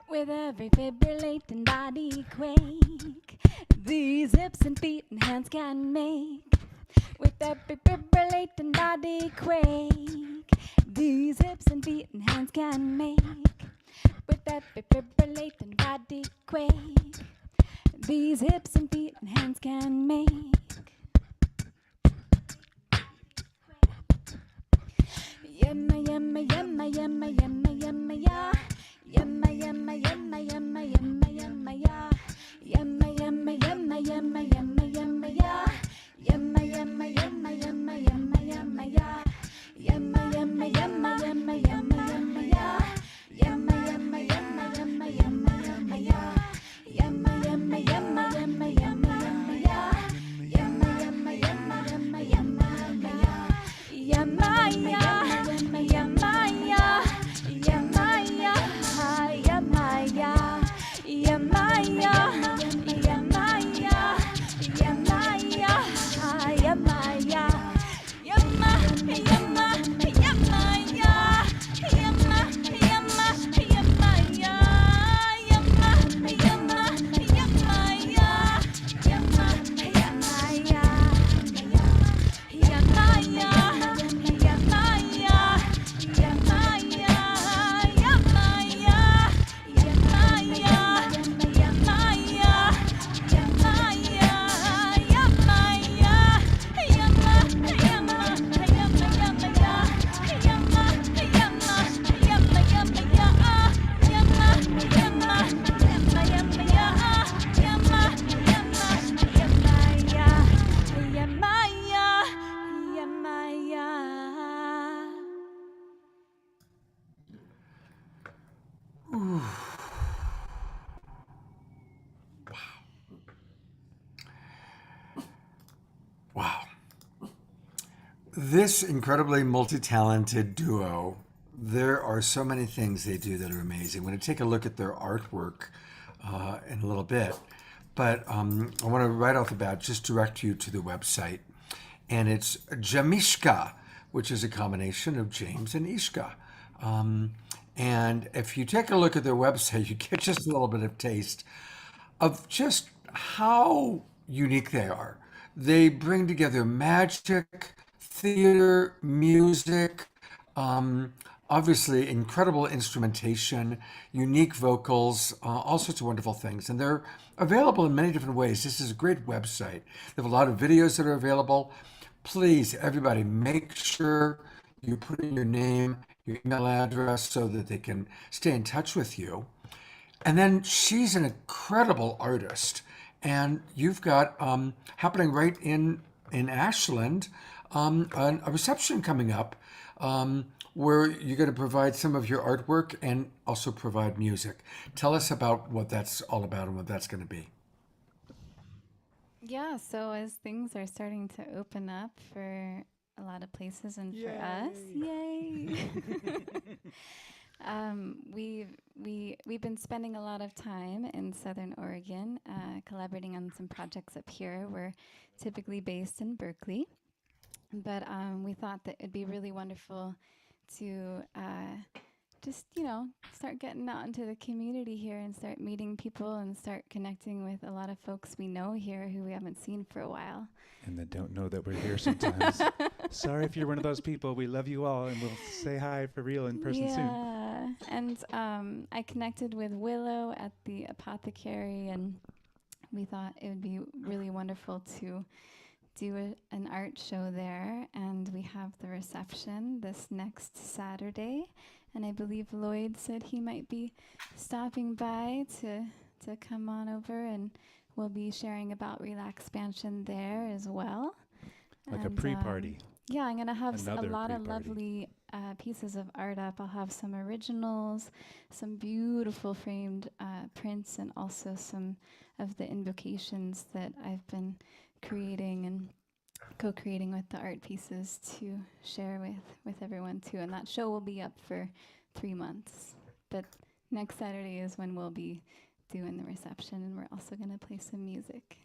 with every fibrillating body quake, these hips and feet and hands can make. With every fibrillating body quake, these hips and feet and hands can make. With every fibrillating body quake, these hips and feet and hands can make. Yamma, yamma, yamma, yamma, yamma, yamma, yeah. Yamma, yamma, yamma, yamma, yamma, yamma, yeah. Yamma, yamma, yamma, yamma, yamma, yamma, yeah. Yamma, yamma, yamma, yamma, yamma, yamma, yeah. Yamma, yamma, yamma, yamma, yamma, yamma, yeah. Yamma, yamma, yamma, yamma, yamma, yamma, yeah. Yamma, yamma, yamma, yamma, yamma, yamma, yeah. Yamma, yamma, yamma, yamma, yamma, yamma, yeah. Yamma, yamma, yamma, yeah. Yamma, yeah. This incredibly multi-talented duo, there are so many things they do that are amazing. We're going to take a look at their artwork in a little bit, but I want to right off the bat just direct you to the website, and it's Jamishka, which is a combination of James and Ishka. And if you take a look at their website, you get just a little bit of taste of just how unique they are. They bring together magic, theater, music, um, obviously incredible instrumentation, unique vocals, all sorts of wonderful things. And they're available in many different ways. This is a great website. They have a lot of videos that are available. Please, everybody, make sure you put in your name, your email address so that they can stay in touch with you. And then she's an incredible artist, and you've got happening right in Ashland a reception coming up where you're going to provide some of your artwork and also provide music. Tell us about what that's all about and what that's going to be. Yeah, so as things are starting to open up for a lot of places and for us, yay! We've been spending a lot of time in Southern Oregon, collaborating on some projects up here. We're typically based in Berkeley, but we thought that it'd be really wonderful to just, start getting out into the community here and start meeting people and start connecting with a lot of folks we know here who we haven't seen for a while. And that don't know that we're here sometimes. Sorry if you're one of those people. We love you all, and we'll say hi for real in person soon. Yeah, and I connected with Willow at the apothecary, and we thought it would be really wonderful to do an art show there. And we have the reception this next Saturday, and I believe Lloyd said he might be stopping by to come on over, and we'll be sharing about RelaxPansion there as well. Like And, a pre-party. yeah, I'm going to have a Another lot of pre-party. lovely pieces of art up. I'll have some originals, some beautiful framed prints, and also some of the invocations that I've been creating and co-creating with the art pieces to share with everyone too. And that show will be up for 3 months. But next Saturday is when we'll be doing the reception, and we're also going to play some music.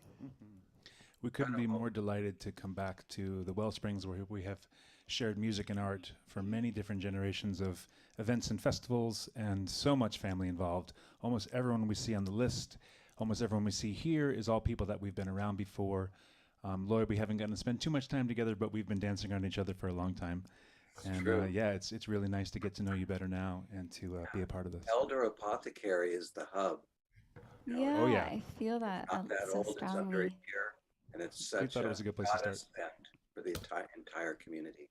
We couldn't be more delighted to come back to the Wellsprings, where we have shared music and art for many different generations of events and festivals, and so much family involved. Almost everyone we see on the list, almost everyone we see here is all people that we've been around before. Lloyd, we haven't gotten to spend too much time together, but we've been dancing around each other for a long time. And yeah, it's really nice to get to know you better now and to be a part of this. Elder Apothecary is the hub. Yeah, Oh, yeah. I feel that Not that so old, it's under a strongly. year, and it's We such thought it was a good place to goddess start. event for the entire community.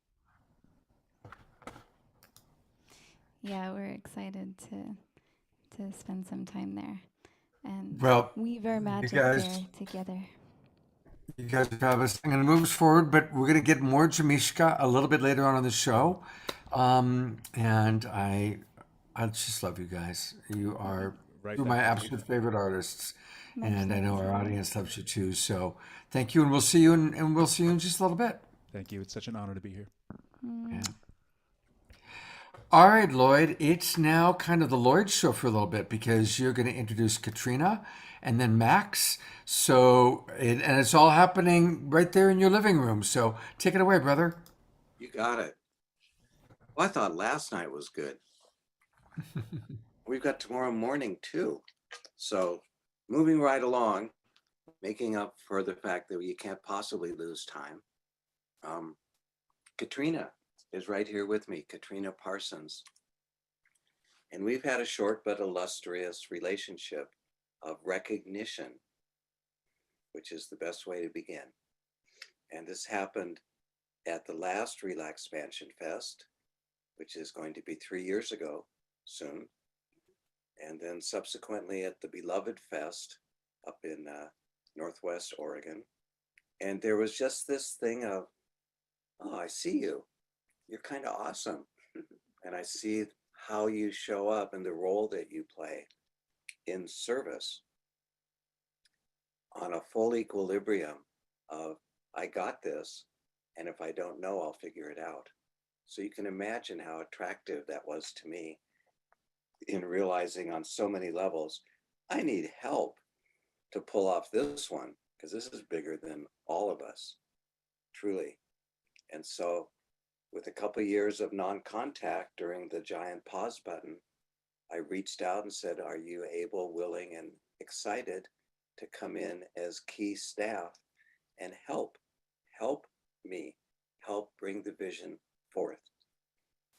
Yeah, we're excited to spend some time there and Well, weave our magic guys- there together. You guys have us. I'm going to move us forward, but we're going to get more Jamishka a little bit later on in the show. And I just love you guys. You are Right you're back my to you. absolute favorite artists, My and I know our pleasure. audience loves you too. So thank you, and we'll see you in just a little bit. Thank you. It's such an honor to be here. Yeah. All right, Lloyd. It's now kind of the Lloyd show for a little bit because you're going to introduce Katrina and then Max. So, and it's all happening right there in your living room. So take it away, brother. You got it. Well, I thought last night was good. We've got tomorrow morning too. So moving right along, making up for the fact that you can't possibly lose time. Katrina is right here with me, Katrina Parsons. And we've had a short but illustrious relationship of recognition, which is the best way to begin. And this happened at the last RelaxPansion Fest, which is going to be 3 years ago soon. And then subsequently at the Beloved Fest up in Northwest Oregon. And there was just this thing of, oh, I see you. You're kind of awesome. And I see how you show up and the role that you play in service on a full equilibrium of, I got this, And if I don't know, I'll figure it out. So you can imagine how attractive that was to me in realizing on so many levels, I need help to pull off this one because this is bigger than all of us, truly. And so with a couple of years of non-contact during the giant pause button, I reached out and said, are you able, willing, and excited to come in as key staff and help me, help bring the vision forth?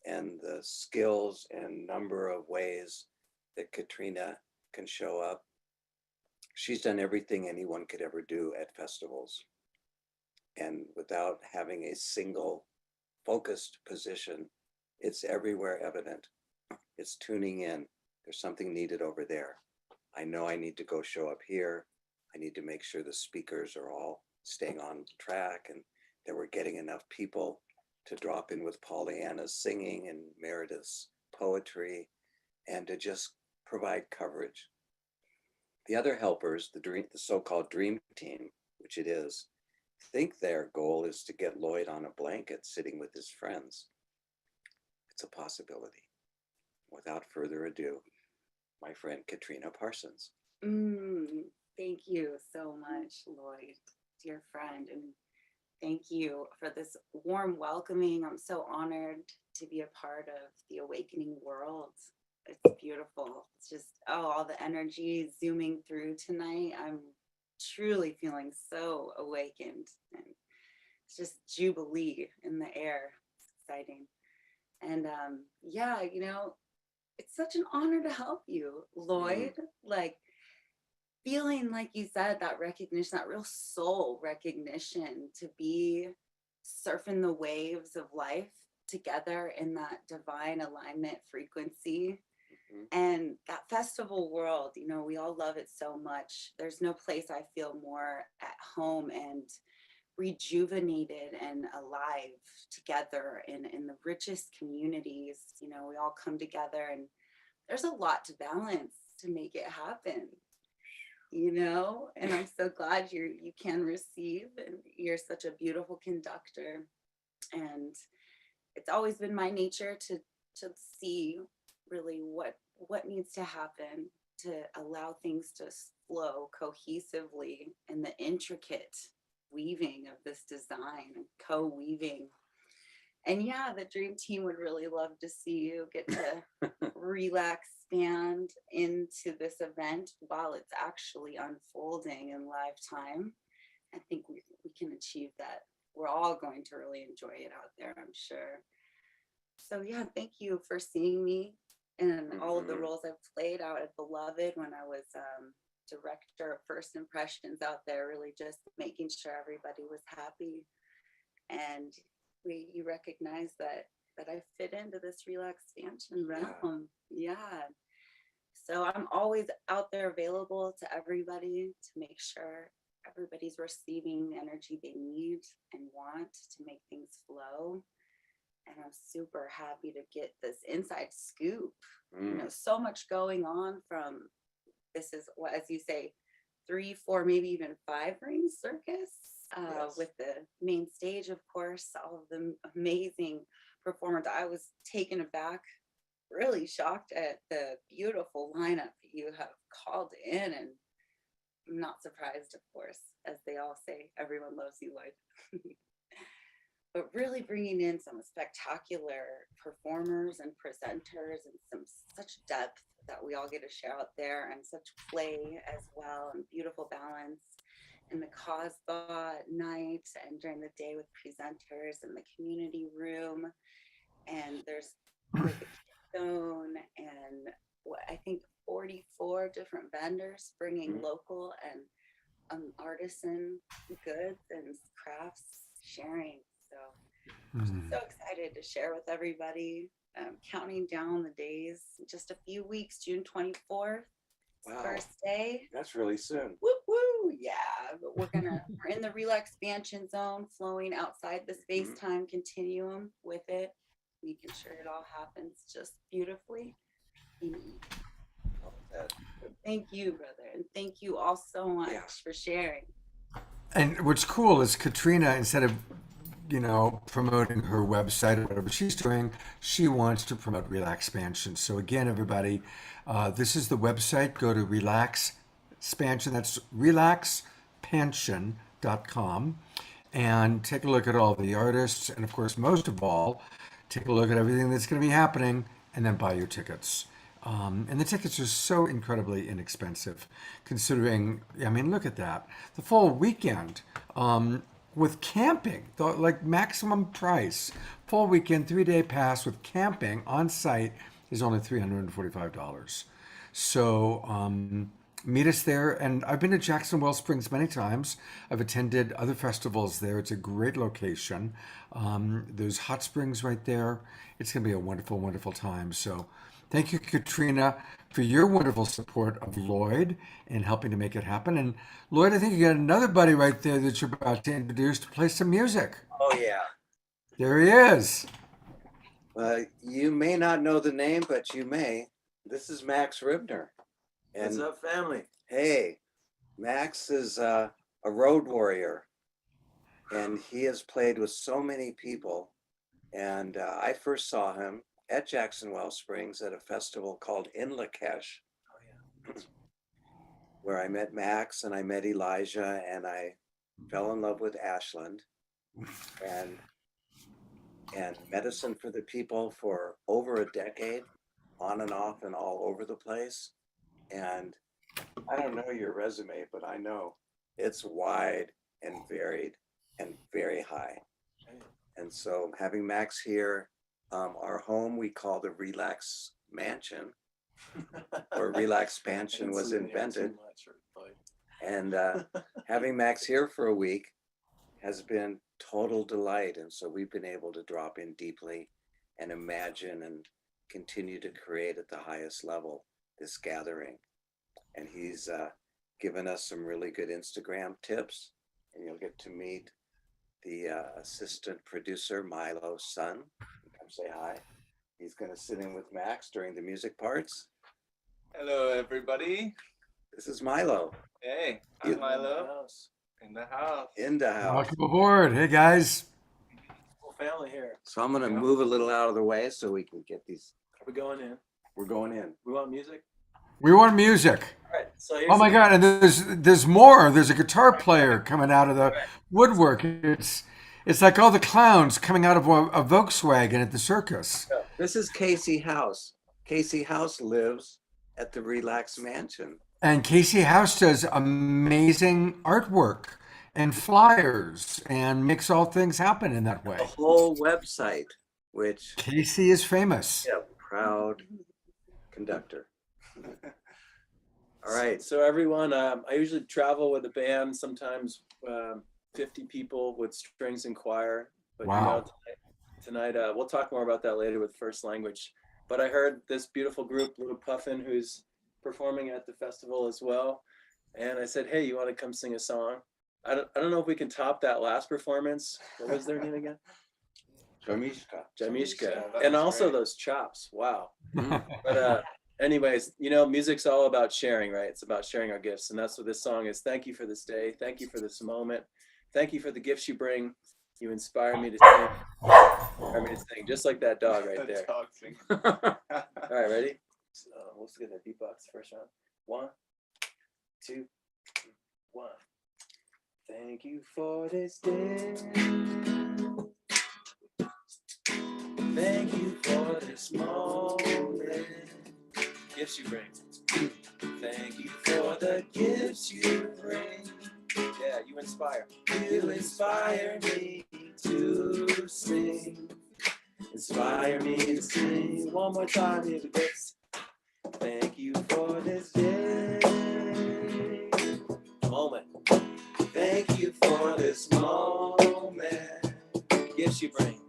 And the skills and number of ways that Katrina can show up. She's done everything anyone could ever do at festivals. And without having a single focused position, it's everywhere evident. It's tuning in. There's something needed over there. I know I need to go show up here. I need to make sure the speakers are all staying on track and that we're getting enough people to drop in with Pollyanna's singing and Meredith's poetry and to just provide coverage. The other helpers, the so-called dream team, which it is, think their goal is to get Lloyd on a blanket sitting with his friends. It's a possibility. Without further ado, my friend Katrina Parsons. Thank you so much, Lloyd, dear friend, and thank you for this warm welcoming. I'm so honored to be a part of the awakening world. It's beautiful. It's just, all the energy zooming through tonight. I'm truly feeling so awakened, and it's just jubilee in the air. It's exciting. And yeah, it's such an honor to help you, Lloyd. Like, feeling like you said, that recognition, that real soul recognition, to be surfing the waves of life together in that divine alignment frequency. And that festival world, we all love it so much. There's no place I feel more at home and rejuvenated and alive together in the richest communities. We all come together, and there's a lot to balance to make it happen. And I'm so glad you can receive, and you're such a beautiful conductor. And it's always been my nature to see really what needs to happen to allow things to flow cohesively in the intricate weaving of this design, co-weaving. And yeah, the dream team would really love to see you get to RelaxPansion into this event while it's actually unfolding in live time. I think we can achieve that. We're all going to really enjoy it out there, I'm sure. So yeah, thank you for seeing me and all of the roles I've played out at Beloved when I was director of First Impressions out there, really just making sure everybody was happy. And you recognize that I fit into this RelaxPansion realm. Yeah. So I'm always out there available to everybody to make sure everybody's receiving the energy they need and want to make things flow. And I'm super happy to get this inside scoop. So much going on from, this is what, as you say, 3, 4, maybe even 5 ring circus. With the main stage, of course, all of the amazing performers. I was taken aback, really shocked at the beautiful lineup you have called in, and I'm not surprised, of course, as they all say, everyone loves you, Lloyd. But really bringing in some spectacular performers and presenters and such depth that we all get to share out there, and such play as well, and beautiful balance in the Cosba at night and during the day with presenters in the community room. And there's like a stone and I think 44 different vendors bringing local and artisan goods and crafts sharing. So I'm so excited to share with everybody. Counting down the days, just a few weeks, June 24th. Wow. First day. That's really soon. Woo woo, yeah. But we're in the RelaxPansion zone, flowing outside the space-time continuum with it, making sure it all happens just beautifully. Thank you, brother, and thank you all so much for sharing. And what's cool is Katrina, instead of promoting her website or whatever she's doing. She wants to promote RelaxPansion. So again, everybody, this is the website. Go to RelaxPansion. That's RelaxPansion.com, and take a look at all the artists. And of course, most of all, take a look at everything that's going to be happening, and then buy your tickets. And the tickets are so incredibly inexpensive, considering, I mean, look at that. The full weekend with camping, like maximum price, full weekend, 3-day pass with camping on site is only $345. So meet us there. And I've been to Jackson Well Springs many times. I've attended other festivals there. It's a great location. There's hot springs right there. It's going to be a wonderful, wonderful time. So thank you, Katrina, for your wonderful support of Lloyd and helping to make it happen. And Lloyd, I think you got another buddy right there that you're about to introduce to play some music. Oh, yeah. There he is. You may not know the name, but you may. This is Max Ribner. What's up, family? Hey, Max is a road warrior, and he has played with so many people. And I first saw him at Jackson Well Springs at a festival called In Lakesh, where I met Max and I met Elijah, and I fell in love with Ashland and Medicine for the People for over a decade, on and off and all over the place. And I don't know your resume, but I know it's wide and varied and very high. And so having Max here, our home we call the Relax Mansion, where RelaxPansion was invented. And having Max here for a week has been total delight. And so we've been able to drop in deeply and imagine and continue to create at the highest level this gathering. And he's given us some really good Instagram tips, and you'll get to meet the assistant producer, Milo's son. Come say hi. He's going to sit in with Max during the music parts. Hello, everybody. This is Milo. Hey, I'm Milo. In the house. In the house. Welcome aboard. Hey, guys. Whole family here. So I'm going to move a little out of the way so we can get these. We're going in. We're going in. We want music? We want music. All right. So Oh my God! And there's more. There's a guitar player coming out of the woodwork. It's like all the clowns coming out of a Volkswagen at the circus. This is Casey House. Casey House lives at the Relax Mansion. And Casey House does amazing artwork and flyers and makes all things happen in that way. The whole website, which Casey is famous. yeah, proud conductor. All right. So everyone, I usually travel with a band, sometimes 50 people with strings and choir. But Wow. tonight we'll talk more about that later with First Language. But I heard this beautiful group, Little Puffin, who's performing at the festival as well. And I said, hey, you want to come sing a song? I don't know if we can top that last performance. What was their name again? Jamishka. And also those chops. Wow. But anyways, music's all about sharing, right? It's about sharing our gifts. And that's what this song is. Thank you for this day. Thank you for this moment. Thank you for the gifts you bring. You inspire me to sing. Just like that dog right there. All right, ready? So let's get that beatbox first round. 1, 2, 1. Thank you for this day. Thank you for this moment. Gifts you bring. Thank you for the gifts you bring. Yeah, you inspire. You inspire me to sing. Inspire me to sing. One more time, here we go. Thank you for this day. Moment. Thank you for this moment. Gifts you bring.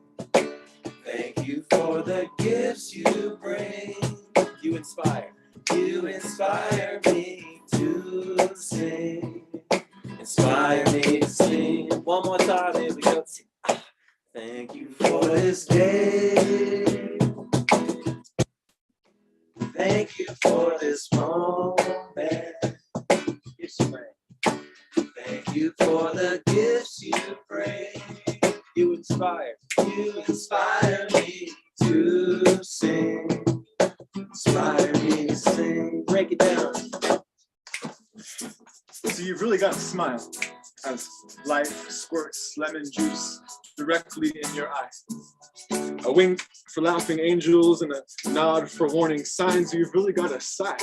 Thank you for the gifts you bring. You inspire. You inspire me to sing. Inspire me to sing. One more time, here we go. Thank you for this day. Thank you for this moment. Gifts you bring. Thank you for the gifts you bring. You inspire. really gotta smile as life squirts lemon juice directly in your eye. A wink for laughing angels and a nod for warning signs. You've really gotta sigh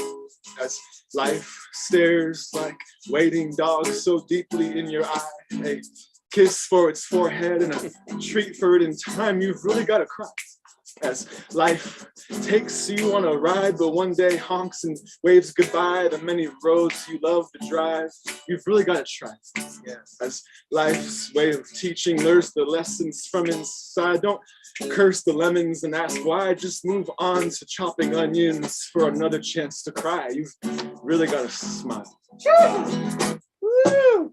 as life stares like waiting dogs so deeply in your eye. A kiss for its forehead and a treat for it in time. You've really gotta cry as life takes you on a ride, but one day honks and waves goodbye the many roads you love to drive. You've really got to try. Yeah. As life's way of teaching learns the lessons from inside. Don't curse the lemons and ask why. Just move on to chopping onions for another chance to cry. You've really got to smile. Woo!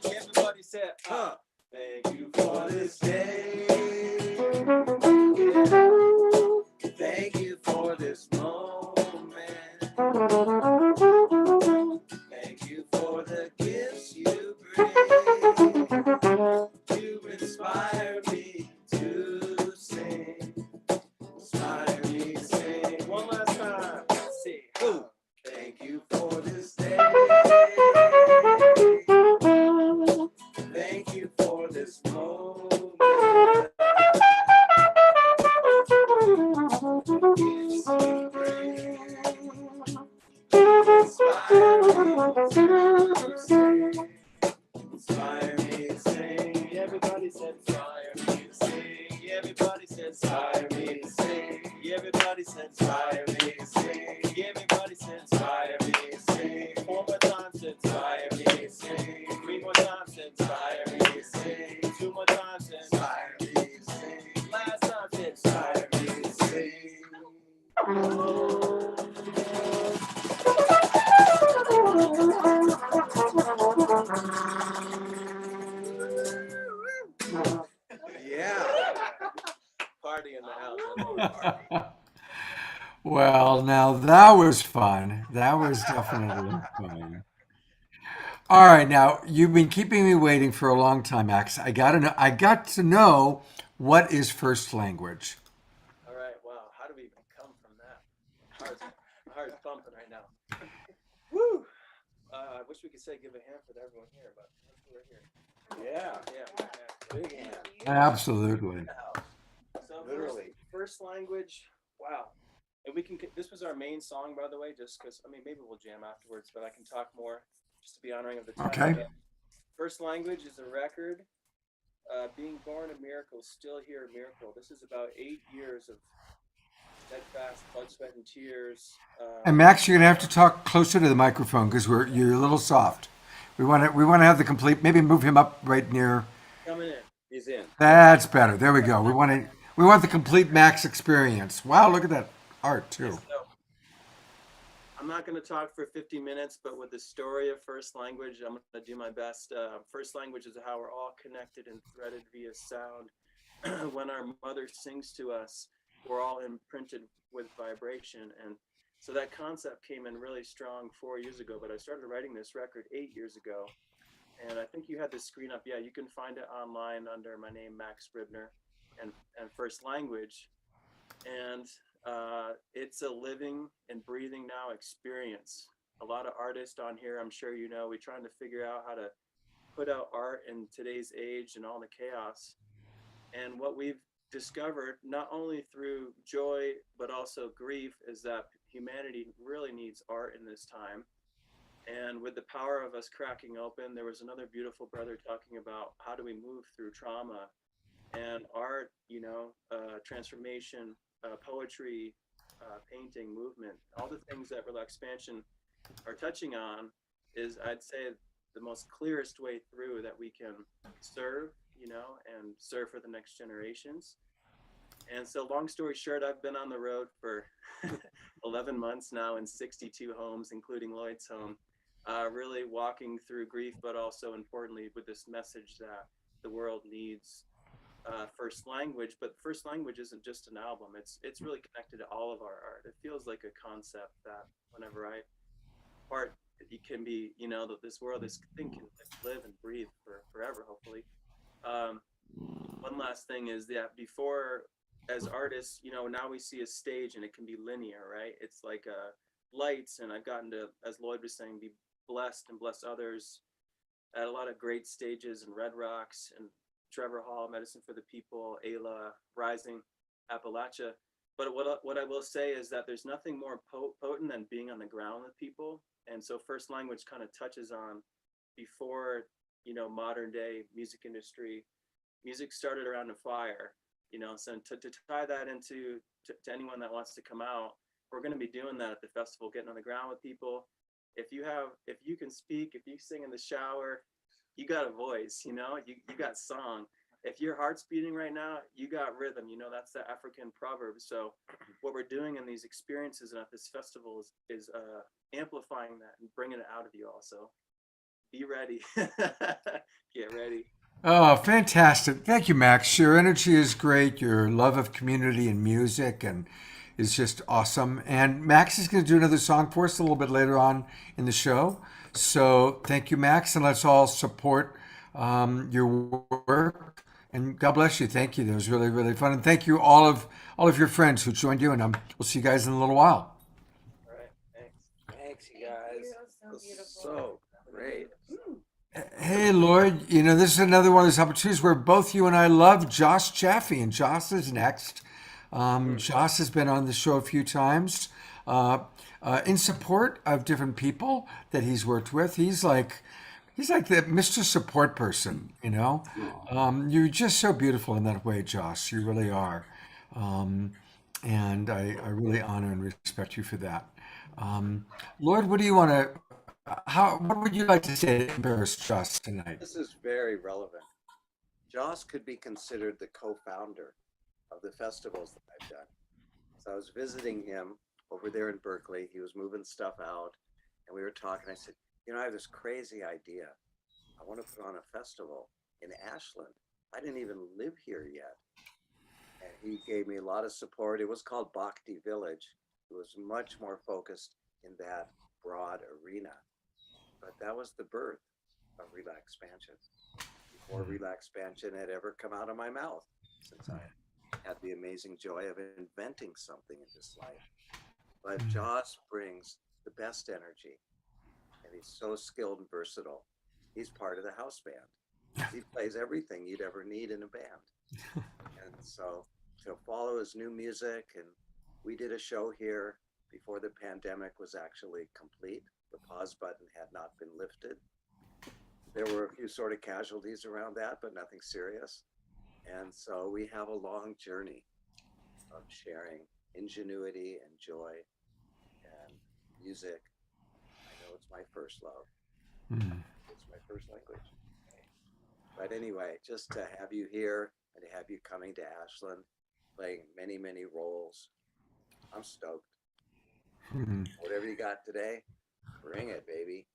Everybody said, thank you for this day. Thank you for this moment. Thank you for the gifts you bring. You inspire me to sing. Inspire me to sing. One last time. Let's see. Thank you for this day. Thank you for this moment. Gifts you bring. Inspire me to sing. Everybody said inspire me to sing. Everybody said inspire me to sing. Everybody said inspire me to sing. Everybody said inspire me to sing. One more time said inspire me to sing. Three more times said inspire me to sing. Two more times said inspire me to sing. Last time said inspire me to sing. Yeah. Party in the house. Well, now that was fun. That was definitely fun. All right, now you've been keeping me waiting for a long time, Max. I gotta know. I got to know what is first language. All right. Wow. How do we even come from that? Heart's pumping right now. Woo. I wish we could say give a hand for everyone here, but we're here. Yeah. Big hand. Absolutely. So Literally. first language. Wow. And we can. This was our main song, by the way. Just because maybe we'll jam afterwards, but I can talk more just to be honoring of the time. Okay. But first language is a record. Being born a miracle, still here a miracle. This is about 8 years of steadfast blood, sweat, and tears. And Max, you're gonna have to talk closer to the microphone because you're a little soft. We want to have the complete. Maybe move him up right near. Coming in. He's in. That's better. There we go. We want the complete Max experience. Wow, look at that art too. So, I'm not going to talk for 50 minutes, but with the story of first language, I'm going to do my best. First language is how we're all connected and threaded via sound. When our mother sings to us, we're all imprinted with vibration. And so that concept came in really strong 4 years ago, but I started writing this record 8 years ago. And I think you had the screen up. Yeah, you can find it online under my name, Max Ribner, and first language. And it's a living and breathing now experience. A lot of artists on here, I'm sure you know, we're trying to figure out how to put out art in today's age and all the chaos. And what we've discovered, not only through joy, but also grief, is that humanity really needs art in this time. And with the power of us cracking open, there was another beautiful brother talking about how do we move through trauma and art, transformation, poetry, painting, movement, all the things that RelaxPansion are touching on is, I'd say, the most clearest way through that we can serve, you know, and serve for the next generations. And so long story short, I've been on the road for 11 months now in 62 homes, including Lloyd's home, really walking through grief, but also importantly with this message that the world needs first language. But first language isn't just an album. It's really connected to all of our art. It feels like a concept that whenever I part, it can be, you know, that this world, this thing can live and breathe for forever, hopefully. One last thing is that before, as artists, you know, now we see a stage and it can be linear, right? It's like lights, and I've gotten to, as Lloyd was saying, be blessed and bless others at a lot of great stages in Red Rocks and Trevor Hall, Medicine for the People, Ayla, Rising, Appalachia. But what I will say is that there's nothing more potent than being on the ground with people. And so first language kind of touches on before, you know, modern day music industry. Music started around a fire, you know, so to tie that into to anyone that wants to come out, we're going to be doing that at the festival, getting on the ground with people. If you can speak, if you sing in the shower, you got a voice, you know, you got song. If your heart's beating right now, you got rhythm, you know, that's the African proverb. So what we're doing in these experiences and at this festival is amplifying that and bringing it out of you all. So be ready. Get ready. Oh, fantastic. Thank you, Max. Your energy is great. Your love of community and music and is just awesome. And Max is going to do another song for us a little bit later on in the show. So thank you, Max, and let's all support your work. And God bless you. Thank you. That was really, really fun. And thank you all of your friends who joined you. And we'll see you guys in a little while. All right. Thanks. Thanks, you guys. So beautiful. So great. Hey, Lloyd, you know, this is another one of those opportunities where both you and I love Josh Chaffee, and Josh is next. Josh has been on the show a few times in support of different people that he's worked with. He's like the Mr. Support person, you know. You're just so beautiful in that way, Josh. You really are. And I really honor and respect you for that. Lloyd, what do you want to, what would you like to say to embarrass Josh tonight? This is very relevant. Joss could be considered the co-founder of the festivals that I've done. So I was visiting him over there in Berkeley. He was moving stuff out, and we were talking. I said, you know, I have this crazy idea. I want to put on a festival in Ashland. I didn't even live here yet. And he gave me a lot of support. It was called Bhakti Village. It was much more focused in that broad arena. But that was the birth of RelaxPansion. Before RelaxPansion had ever come out of my mouth, since I had the amazing joy of inventing something in this life. But Joss brings the best energy, and he's so skilled and versatile. He's part of the house band. He plays everything you'd ever need in a band. And so to follow his new music, and we did a show here before the pandemic was actually complete. The pause button had not been lifted. There were a few sort of casualties around that, but nothing serious. And so we have a long journey of sharing ingenuity and joy and music. I know it's my first love. It's my first language. But anyway, just to have you here and to have you coming to Ashland, playing many, many roles, I'm stoked. Whatever you got today, bring it, baby.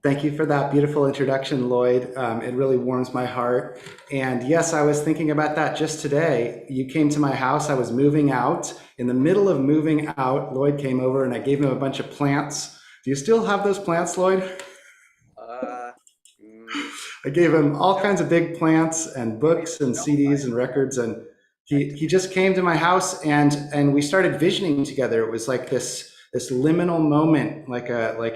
Thank you for that beautiful introduction, Lloyd. It really warms my heart. And yes, I was thinking about that just today. You came to my house. I was moving out. In the middle of moving out, Lloyd came over and I gave him a bunch of plants. Do you still have those plants, Lloyd? I gave him all kinds of big plants and books and CDs and records. And he just came to my house and we started visioning together. It was like this liminal moment, like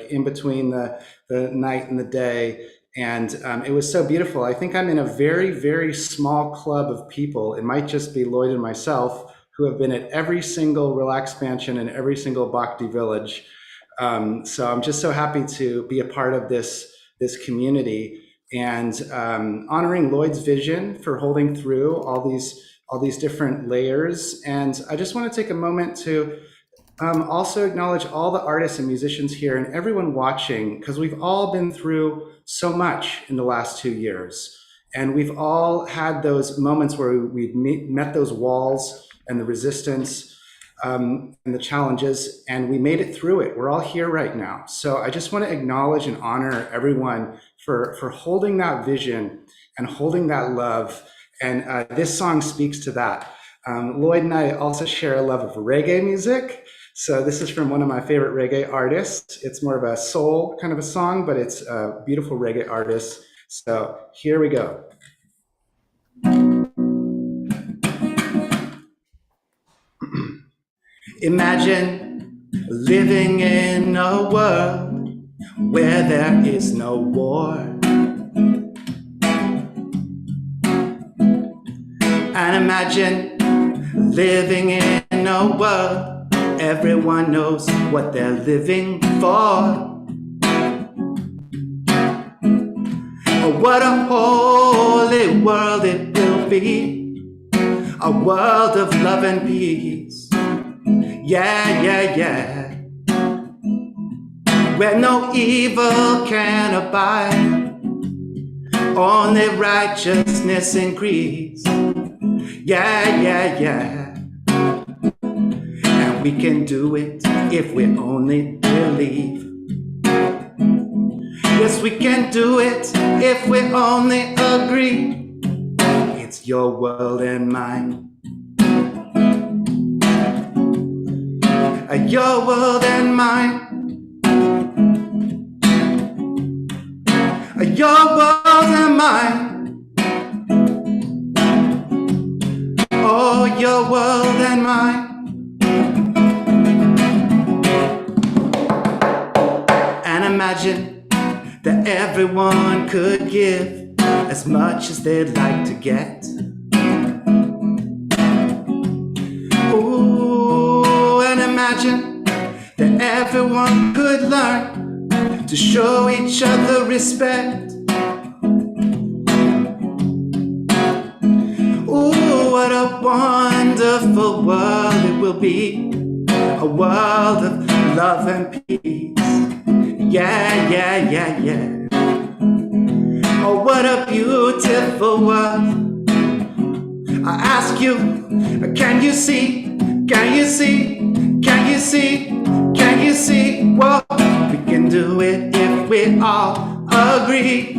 in between the night and the day. And it was so beautiful. I think I'm in a very, very small club of people. It might just be Lloyd and myself who have been at every single RelaxPansion and every single Bhakti Village. So I'm just so happy to be a part of this community and honoring Lloyd's vision for holding through all these different layers. And I just want to take a moment to Also acknowledge all the artists and musicians here and everyone watching, because we've all been through so much in the last 2 years. And we've all had those moments where we've met those walls and the resistance and the challenges, and we made it through it. We're all here right now. So I just want to acknowledge and honor everyone for holding that vision and holding that love. And this song speaks to that. Lloyd and I also share a love of reggae music. So this is from one of my favorite reggae artists. It's more of a soul kind of a song, but it's a beautiful reggae artist. So here we go. Imagine living in a world where there is no war. And imagine living in a world everyone knows what they're living for. Oh, what a holy world it will be, a world of love and peace. Yeah, yeah, yeah. Where no evil can abide, only righteousness increase. Yeah, yeah, yeah. And we can do it if we only believe. Yes, we can do it if we only agree. It's your world and mine. Your world and mine. Your world and mine. Oh, your world and mine. And imagine that everyone could give as much as they'd like to get. Ooh, and imagine that everyone could learn to show each other respect. Ooh, what a wonderful world it will be, a world of love and peace. Yeah, yeah, yeah, yeah. Oh, what a beautiful world. I ask you, can you see? Can you see? Can you see? Can you see? Well, we can do it if we all agree.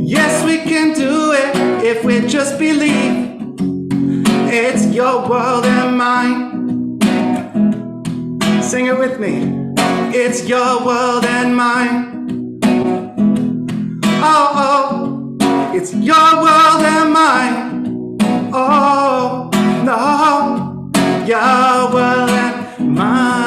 Yes, we can do it if we just believe. It's your world and mine. Sing it with me. It's your world and mine. Oh, oh, it's your world and mine. Oh, no, your world and mine.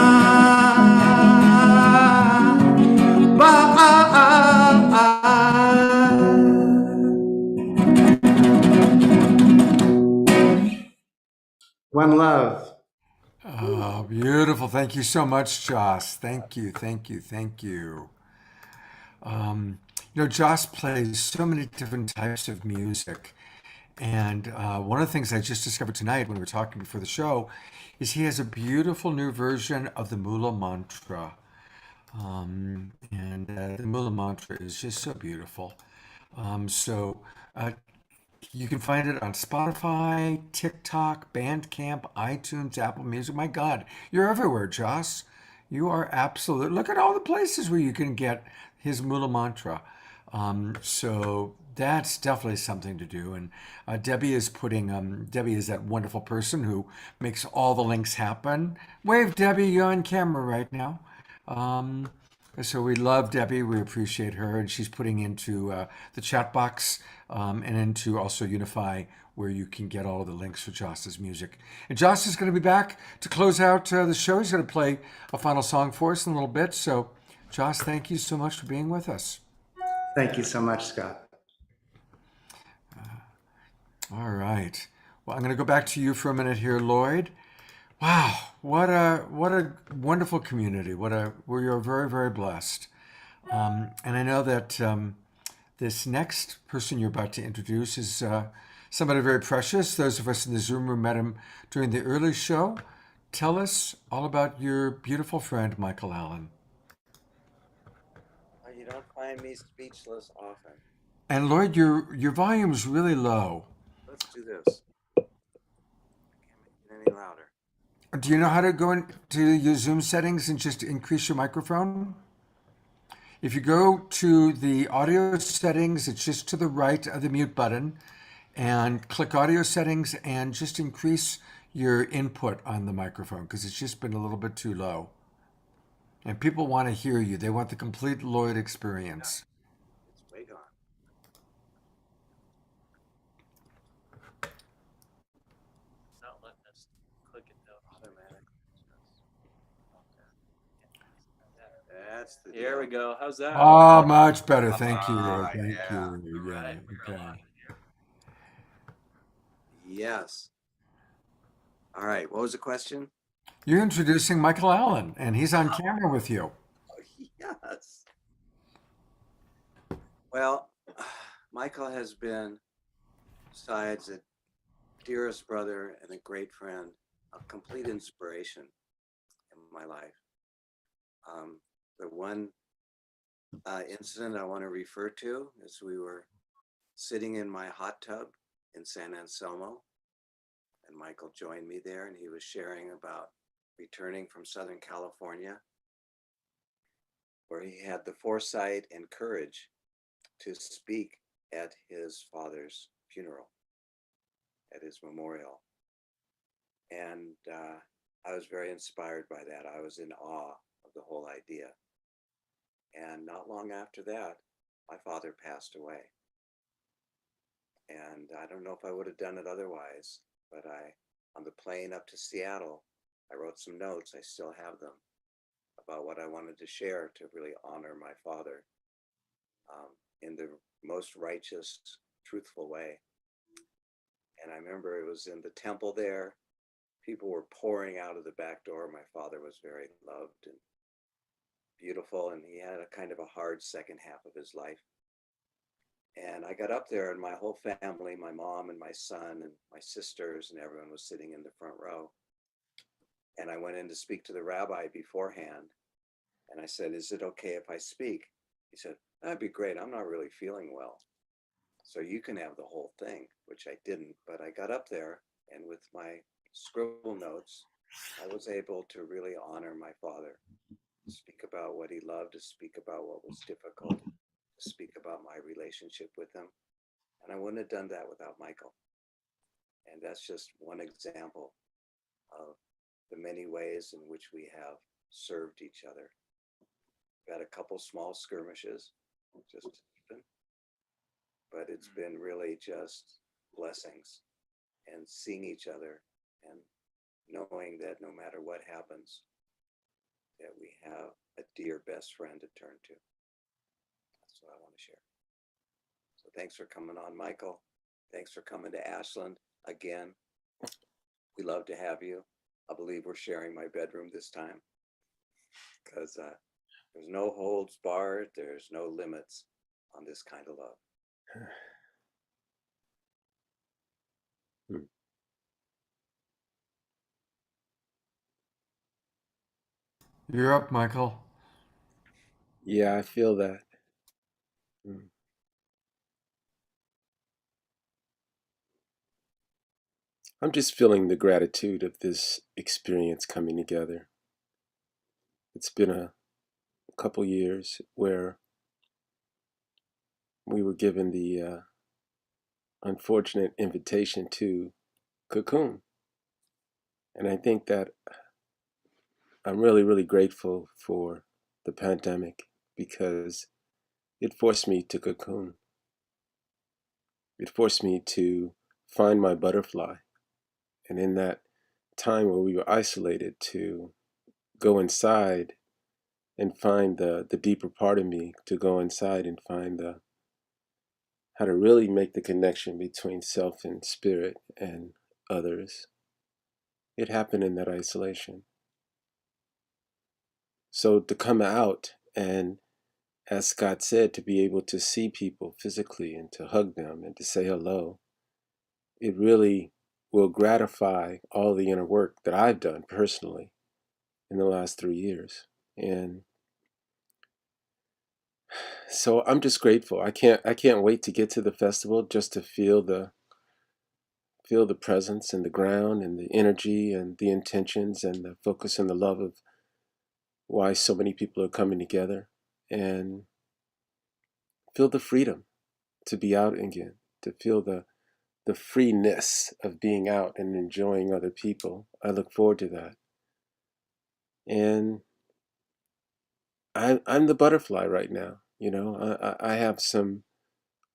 One love. Oh, beautiful. Thank you so much, Joss. Thank you, thank you, thank you. Joss plays so many different types of music. And one of the things I just discovered tonight when we were talking before the show is he has a beautiful new version of the Mula Mantra. The Mula Mantra is just so beautiful. You can find it on Spotify, TikTok, Bandcamp, iTunes, Apple Music. My God, you're everywhere, Joss. You are absolute. Look at all the places where you can get his Mula Mantra. So that's definitely something to do. And Debbie is Debbie is that wonderful person who makes all the links happen. Wave, Debbie, you're on camera right now. So we love Debbie. We appreciate her. And she's putting into the chat box and into also Unify, where you can get all of the links for Joss's music. And Joss is going to be back to close out the show. He's going to play a final song for us in a little bit. So, Joss, thank you so much for being with us. Thank you so much, Scott. All right. Well, I'm going to go back to you for a minute here, Lloyd. Wow, what a wonderful community. We are very, very blessed. And I know that this next person you're about to introduce is somebody very precious. Those of us in the Zoom room met him during the early show tell us all about your beautiful friend, Michael Allen. You don't find me speechless often. And Lloyd, your volume's really low. Let's do this. I can't make it any louder. Do you know how to go into your Zoom settings and just increase your microphone? If you go to the audio settings, it's just to the right of the mute button, and click audio settings and just increase your input on the microphone because it's just been a little bit too low. And people want to hear you. They want the complete Lloyd experience. It's way gone. It's not letting us click it though. Automatic. That's the Here we deal. go. How's that? Oh, much better. Thank you, Lloyd. Thank yeah. you. All Yeah. right. Okay. Yes. All right. What was the question? You're introducing Michael Allen, and he's on camera with you. Oh, yes. Well, Michael has been, besides a dearest brother and a great friend, a complete inspiration in my life. The one incident I want to refer to is we were sitting in my hot tub in San Anselmo, and Michael joined me there, and he was sharing about returning from Southern California, where he had the foresight and courage to speak at his father's funeral, at his memorial. And I was very inspired by that. I was in awe of the whole idea. And not long after that, my father passed away. And I don't know if I would have done it otherwise, but on the plane up to Seattle, I wrote some notes, I still have them, about what I wanted to share to really honor my father in the most righteous, truthful way. And I remember it was in the temple there. People were pouring out of the back door. My father was very loved and beautiful, and he had a kind of a hard second half of his life. And I got up there, and my whole family, my mom and my son and my sisters and everyone was sitting in the front row. And I went in to speak to the rabbi beforehand. And I said, "Is it okay if I speak?" He said, "That'd be great. I'm not really feeling well, so you can have the whole thing," which I didn't. But I got up there, and with my scribble notes, I was able to really honor my father, to speak about what he loved, to speak about what was difficult, to speak about my relationship with him. And I wouldn't have done that without Michael. And that's just one example of the many ways in which we have served each other. We've had a couple small skirmishes, just to deepen, but it's been really just blessings and seeing each other and knowing that no matter what happens, that we have a dear best friend to turn to. That's what I want to share. So thanks for coming on, Michael. Thanks for coming to Ashland again. We love to have you. I believe we're sharing my bedroom this time because there's no holds barred. There's no limits on this kind of love. You're up, Michael. Yeah, I feel that. I'm just feeling the gratitude of this experience coming together. It's been a couple years where we were given the unfortunate invitation to cocoon. And I think that I'm really, really grateful for the pandemic because it forced me to cocoon. It forced me to find my butterfly. And in that time where we were isolated, to go inside and find the deeper part of me, to go inside and find how to really make the connection between self and spirit and others. It happened in that isolation. So to come out and, as Scott said, to be able to see people physically and to hug them and to say hello, it really will gratify all the inner work that I've done personally in the last 3 years. And so I'm just grateful. I can't wait to get to the festival just to feel the presence and the ground and the energy and the intentions and the focus and the love of why so many people are coming together, and feel the freedom to be out again, to feel the freeness of being out and enjoying other people. I look forward to that. And I'm the butterfly right now. You know, I have some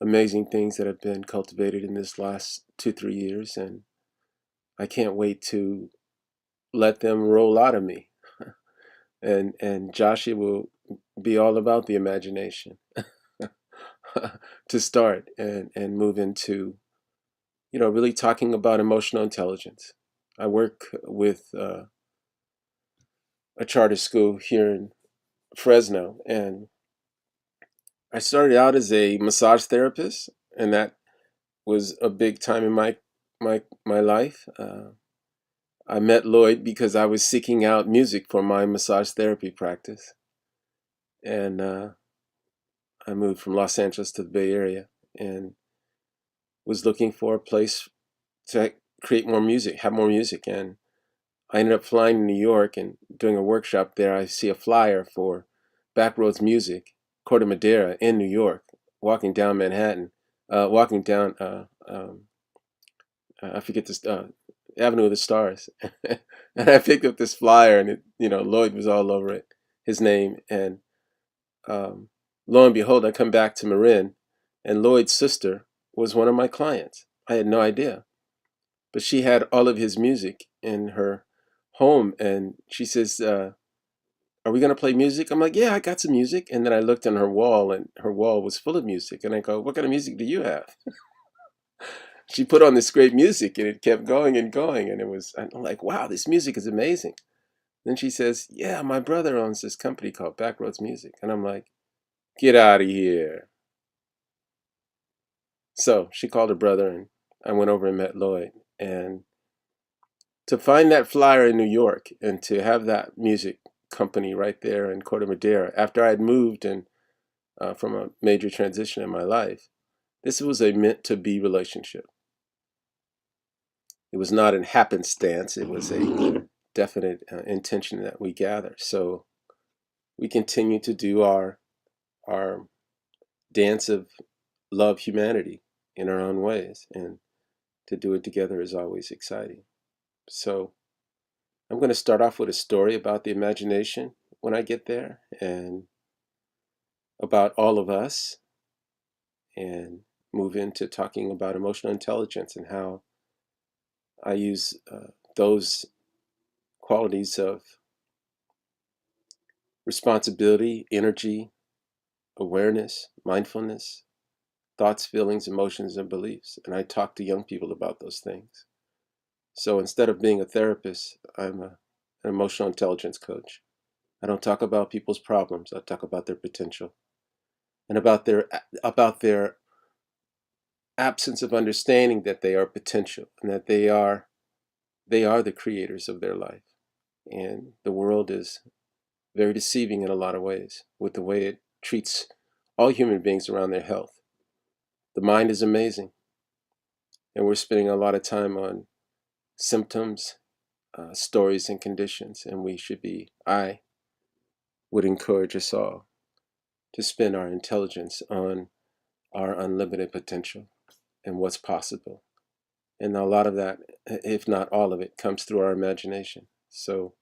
amazing things that have been cultivated in this last 2-3 years, and I can't wait to let them roll out of me. And Joshua will be all about the imagination to start and move into, you know, really talking about emotional intelligence. I work with a charter school here in Fresno, and I started out as a massage therapist, and that was a big time in my life. I met Lloyd because I was seeking out music for my massage therapy practice, and I moved from Los Angeles to the Bay Area and was looking for a place to create more music, have more music. And I ended up flying to New York and doing a workshop there. I see a flyer for Backroads Music, Corte Madera in New York, walking down Manhattan, walking down, I forget this, Avenue of the Stars. And I picked up this flyer, and it, you know, Lloyd was all over it, his name. And lo and behold, I come back to Marin, and Lloyd's sister was one of my clients. I had no idea. But she had all of his music in her home, and she says, are we going to play music? I'm like, yeah, I got some music. And then I looked on her wall, and her wall was full of music. And I go, what kind of music do you have? She put on this great music, and it kept going and going. And I'm like, wow, this music is amazing. Then she says, yeah, my brother owns this company called Backroads Music. And I'm like, get out of here. So she called her brother, and I went over and met Lloyd. And to find that flyer in New York and to have that music company right there in Corte Madera, after I had moved and from a major transition in my life, this was a meant to be relationship. It was not an happenstance. It was a definite intention that we gather. So we continue to do our dance of love humanity in our own ways, and to do it together is always exciting. So I'm going to start off with a story about the imagination when I get there, and about all of us, and move into talking about emotional intelligence and how I use those qualities of responsibility, energy, awareness, mindfulness, thoughts, feelings, emotions, and beliefs. And I talk to young people about those things. So instead of being a therapist, I'm an emotional intelligence coach. I don't talk about people's problems. I talk about their potential, and about their absence of understanding that they are potential, and that they are the creators of their life. And the world is very deceiving in a lot of ways with the way it treats all human beings around their health. The mind is amazing, and we're spending a lot of time on symptoms, stories, and conditions. And I would encourage us all to spend our intelligence on our unlimited potential and what's possible. And a lot of that, if not all of it, comes through our imagination. So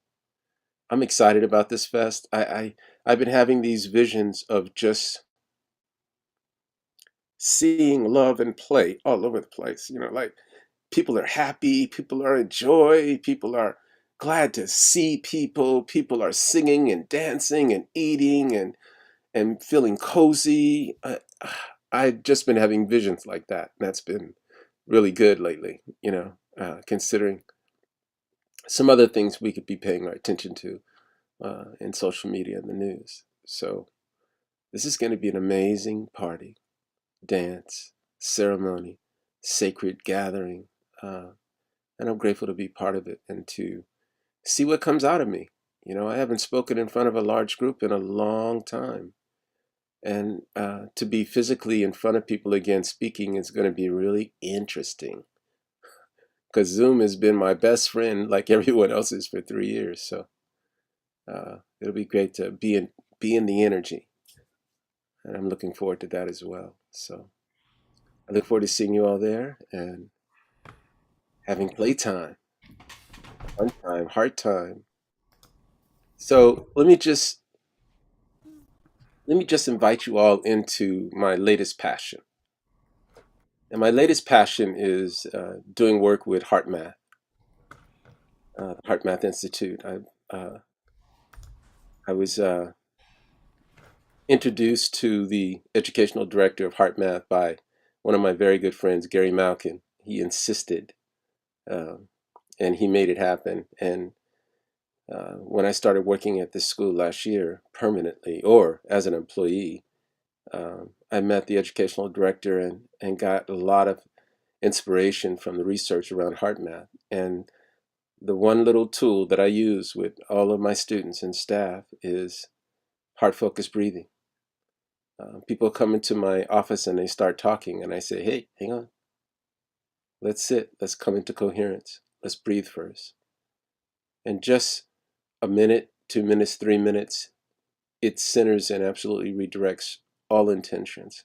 I'm excited about this fest. I've been having these visions of just seeing love and play all over the place. You know, like people are happy, people are in joy, people are glad to see people, people are singing and dancing and eating and feeling cozy. I've just been having visions like that. That's been really good lately, you know, considering some other things we could be paying our attention to in social media and the news. So this is going to be an amazing party, dance, ceremony, sacred gathering, And I'm grateful to be part of it and to see what comes out of me. You know, I haven't spoken in front of a large group in a long time. And to be physically in front of people again speaking is going to be really interesting because Zoom has been my best friend, like everyone else's, for 3 years. So it'll be great to be in the energy. And I'm looking forward to that as well. So I look forward to seeing you all there and having playtime, fun time, heart time. So let me just invite you all into my latest passion. And my latest passion is doing work with HeartMath, the HeartMath Institute. I was introduced to the educational director of HeartMath by one of my very good friends, Gary Malkin. He insisted, and he made it happen. And when I started working at this school last year permanently or as an employee, I met the educational director and got a lot of inspiration from the research around HeartMath. And the one little tool that I use with all of my students and staff is heart-focused breathing. People come into my office and they start talking, and I say, hey, hang on. Let's sit. Let's come into coherence. Let's breathe first. And just a minute, 2 minutes, 3 minutes, it centers and absolutely redirects all intentions.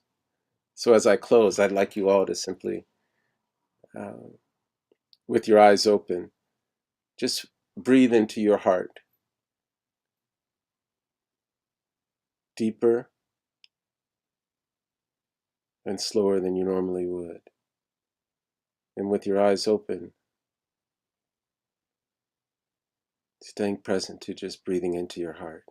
So as I close, I'd like you all to simply, with your eyes open, just breathe into your heart. Deeper and slower than you normally would. And with your eyes open, staying present to just breathing into your heart.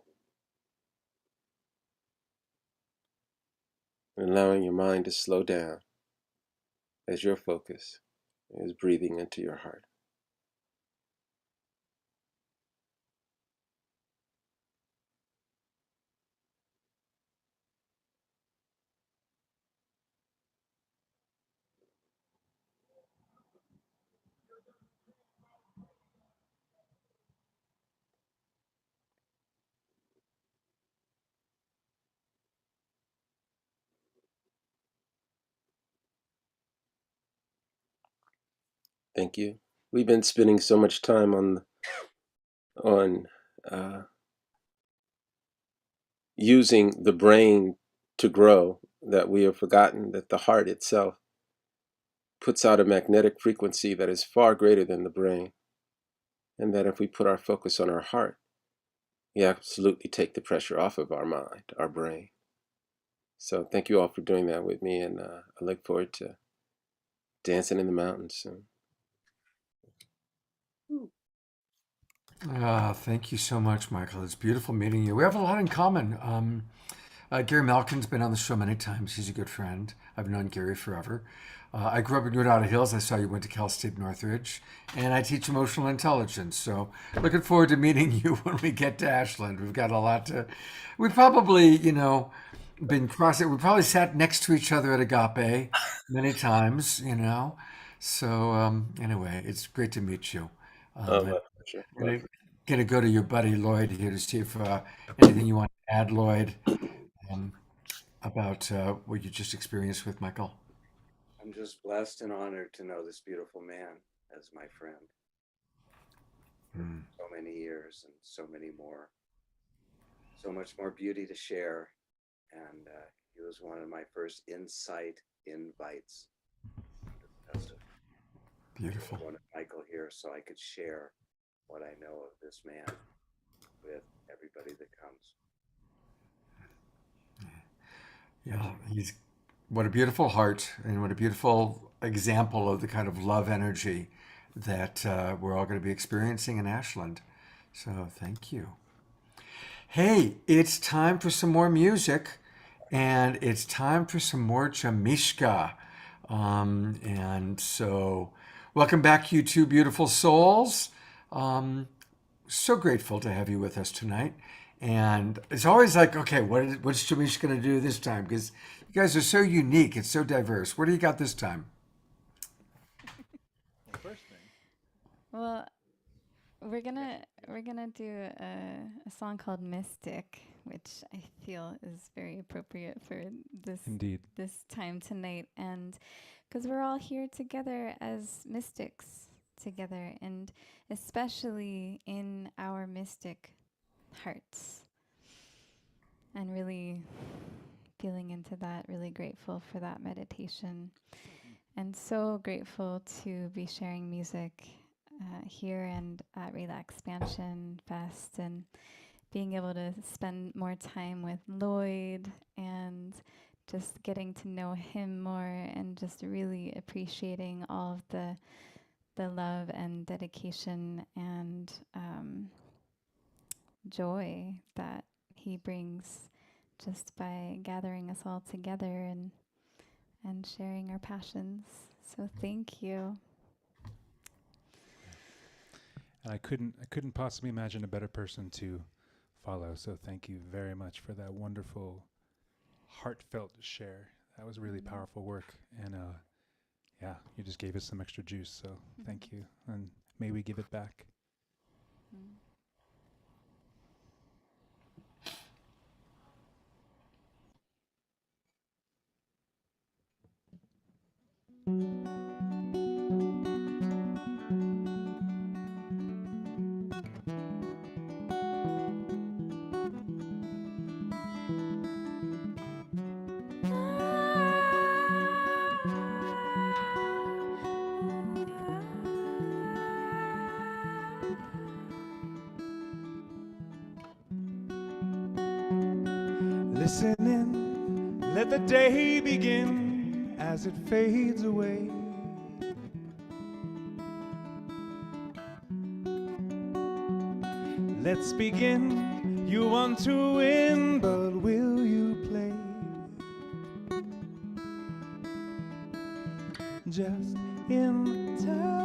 And allowing your mind to slow down as your focus is breathing into your heart. Thank you. We've been spending so much time on using the brain to grow that we have forgotten that the heart itself puts out a magnetic frequency that is far greater than the brain. And that if we put our focus on our heart, we absolutely take the pressure off of our mind, our brain. So thank you all for doing that with me, and I look forward to dancing in the mountains soon. Thank you so much, Michael. It's beautiful meeting you. We have a lot in common. Gary Malkin's been on the show many times. He's a good friend. I've known Gary forever. I grew up in Granada Hills. I saw you went to Cal State Northridge, and I teach emotional intelligence. So looking forward to meeting you when we get to Ashland. We've got a lot to. We probably, been crossing. We probably sat next to each other at Agape many times. So anyway, it's great to meet you. My pleasure. Gonna go to your buddy Lloyd here to see if anything you want to add, Lloyd, about what you just experienced with Michael. I'm just blessed and honored to know this beautiful man as my friend. So many years and so many more. So much more beauty to share. And he was one of my first insight invites. Beautiful. I wanted Michael here so I could share what I know of this man with everybody that comes. Yeah, what a beautiful heart and what a beautiful example of the kind of love energy that we're all going to be experiencing in Ashland. So thank you. Hey, it's time for some more music, and it's time for some more Jamishka. And so welcome back, you two beautiful souls. So grateful to have you with us tonight. And it's always like, okay, what's Jamish going to do this time? Because you guys are so unique. It's so diverse. What do you got this time? Well, first thing, Well, we're gonna do a song called Mystic, which I feel is very appropriate for Indeed. this time tonight, and because we're all here together as mystics together, and especially in our mystic hearts, and really feeling into that, really grateful for that meditation, and so grateful to be sharing music here and at RelaxPansion Fest, and being able to spend more time with Lloyd and just getting to know him more, and just really appreciating all of the love and dedication and joy that he brings just by gathering us all together and sharing our passions. So thank you. And I couldn't possibly imagine a better person to follow. So thank you very much for that wonderful, heartfelt share. That was really powerful work. And yeah, you just gave us some extra juice. So thank you. And may we give it back. Listen in, let the day begin as it fades away. Let's begin. You want to win, but will you play? Just in time.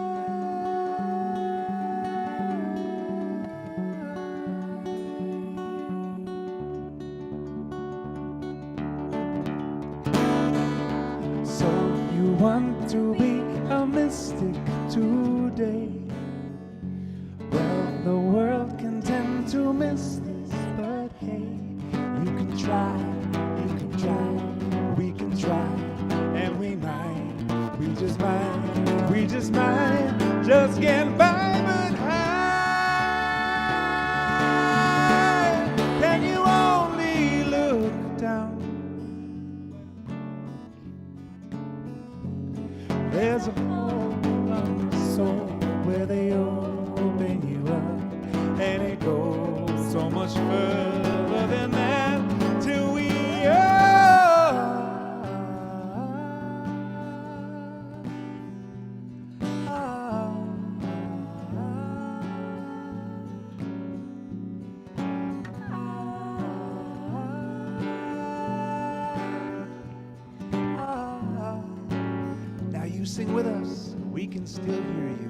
So you want to be a mystic today? Well, the world can tend to miss this, but hey, you can try, we can try, and we might, we just might, just get by, but high, can you only look down? There's a hole on the soul where they open you up, and it goes so much further than that till we Now you sing with us, we can still hear you.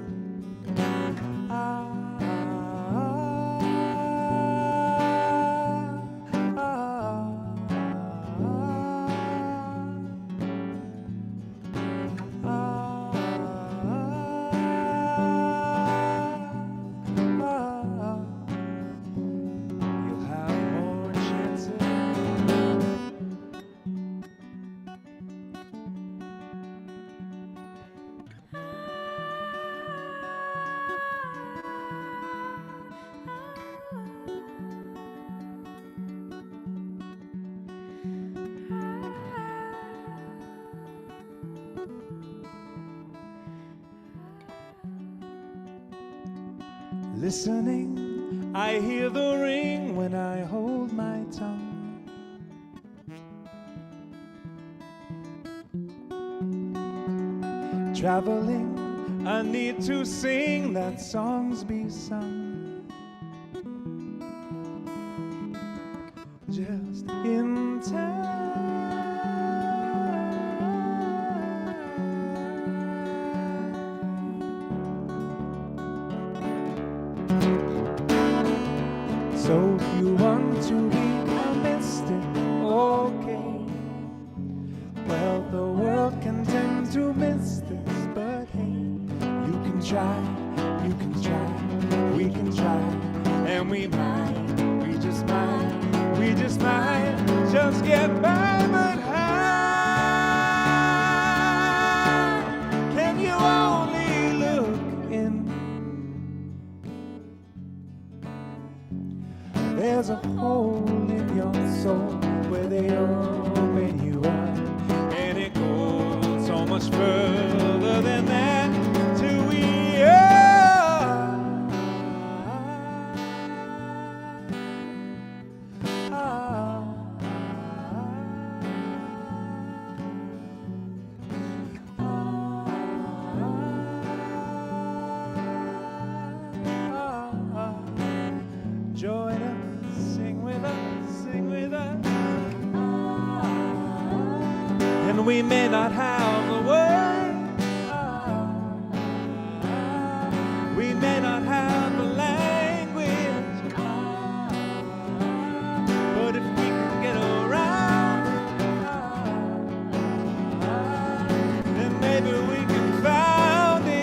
You'll have more chances. Listening, I hear the ring when I hold my tongue. Traveling, I need to sing that songs be sung. Just in time. So you want to be a mystic, okay? Well, the world can tend to miss this, but hey, you can try, You can try, we can try, and we just might just get by, but how can you only look in? There's a hole in your soul where they open you up, and it goes so much further than that till we are. Join us, sing with us, sing with us. And we may not have the words, we may not have the language, but if we can get around, then maybe we can found it.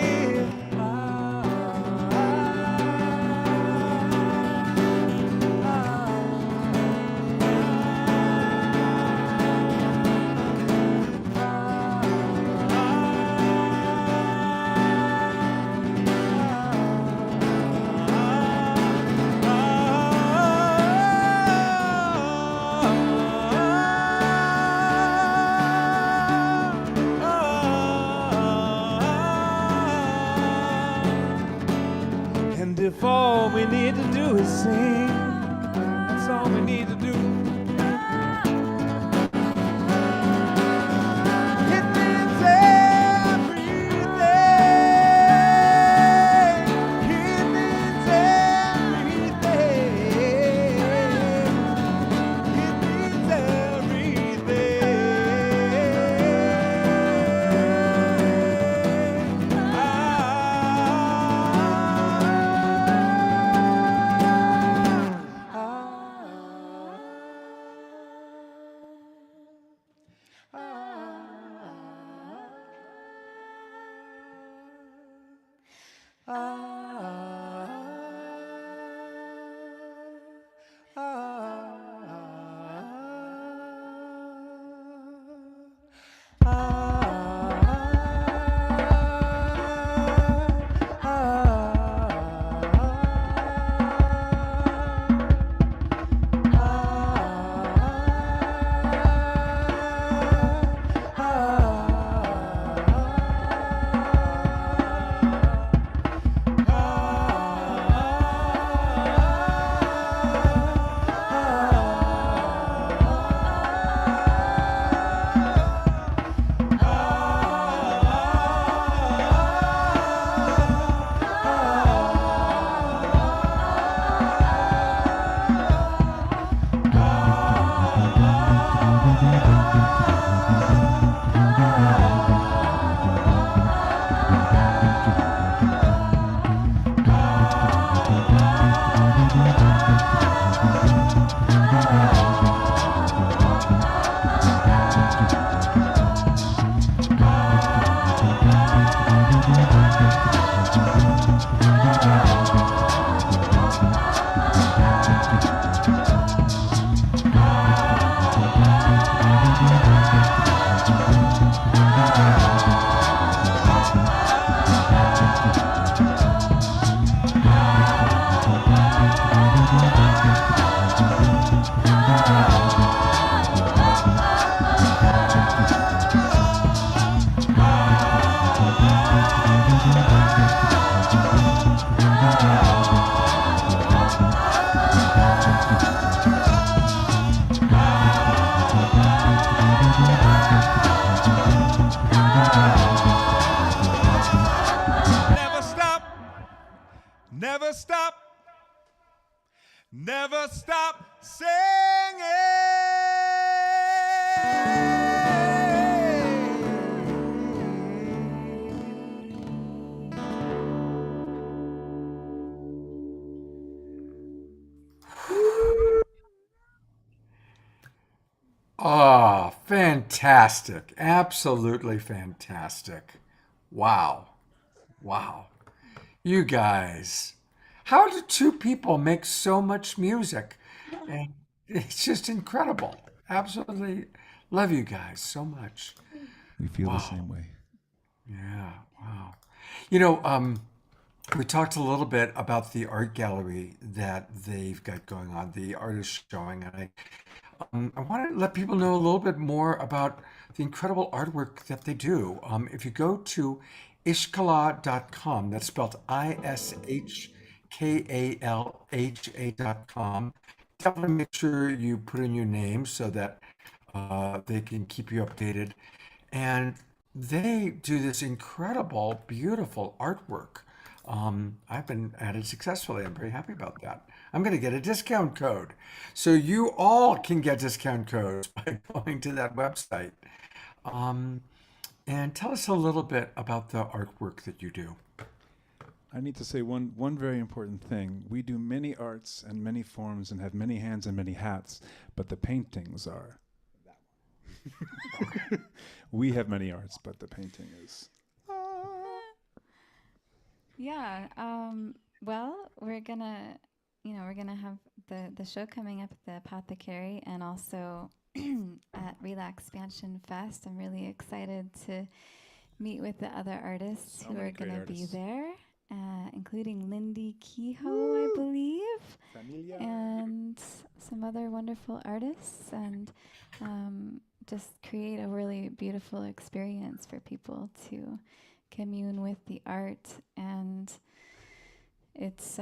And if all we need to do is sing, that's all we need to do. It means everything. It means everything. It means Never stop, never stop singing. Ah, fantastic. Absolutely fantastic. Wow. Wow. You guys, how do two people make so much music? And it's just incredible. Absolutely love you guys so much. We feel the Wow. same way. Yeah. Wow. You know, we talked a little bit about the art gallery that they've got going on, the artist showing, and I want to let people know a little bit more about the incredible artwork that they do. If you go to ishkala.com, that's spelled ISHKALHA.com, definitely make sure you put in your name so that they can keep you updated. And they do this incredible, beautiful artwork. I've been at it successfully. I'm very happy about that. I'm going to get a discount code. So you all can get discount codes by going to that website. And tell us a little bit about the artwork that you do. I need to say one very important thing. We do many arts and many forms and have many hands and many hats, but the paintings are that one. We have many arts, but the painting is. Yeah. Well, we're gonna have the show coming up at the Apothecary and also at RelaxPansion Fest. I'm really excited to meet with the other artists So who many are great going to be artists. there, including Lindy Kehoe, I believe, Familia. and some other wonderful artists, and just create a really beautiful experience for people to commune with the art. And it's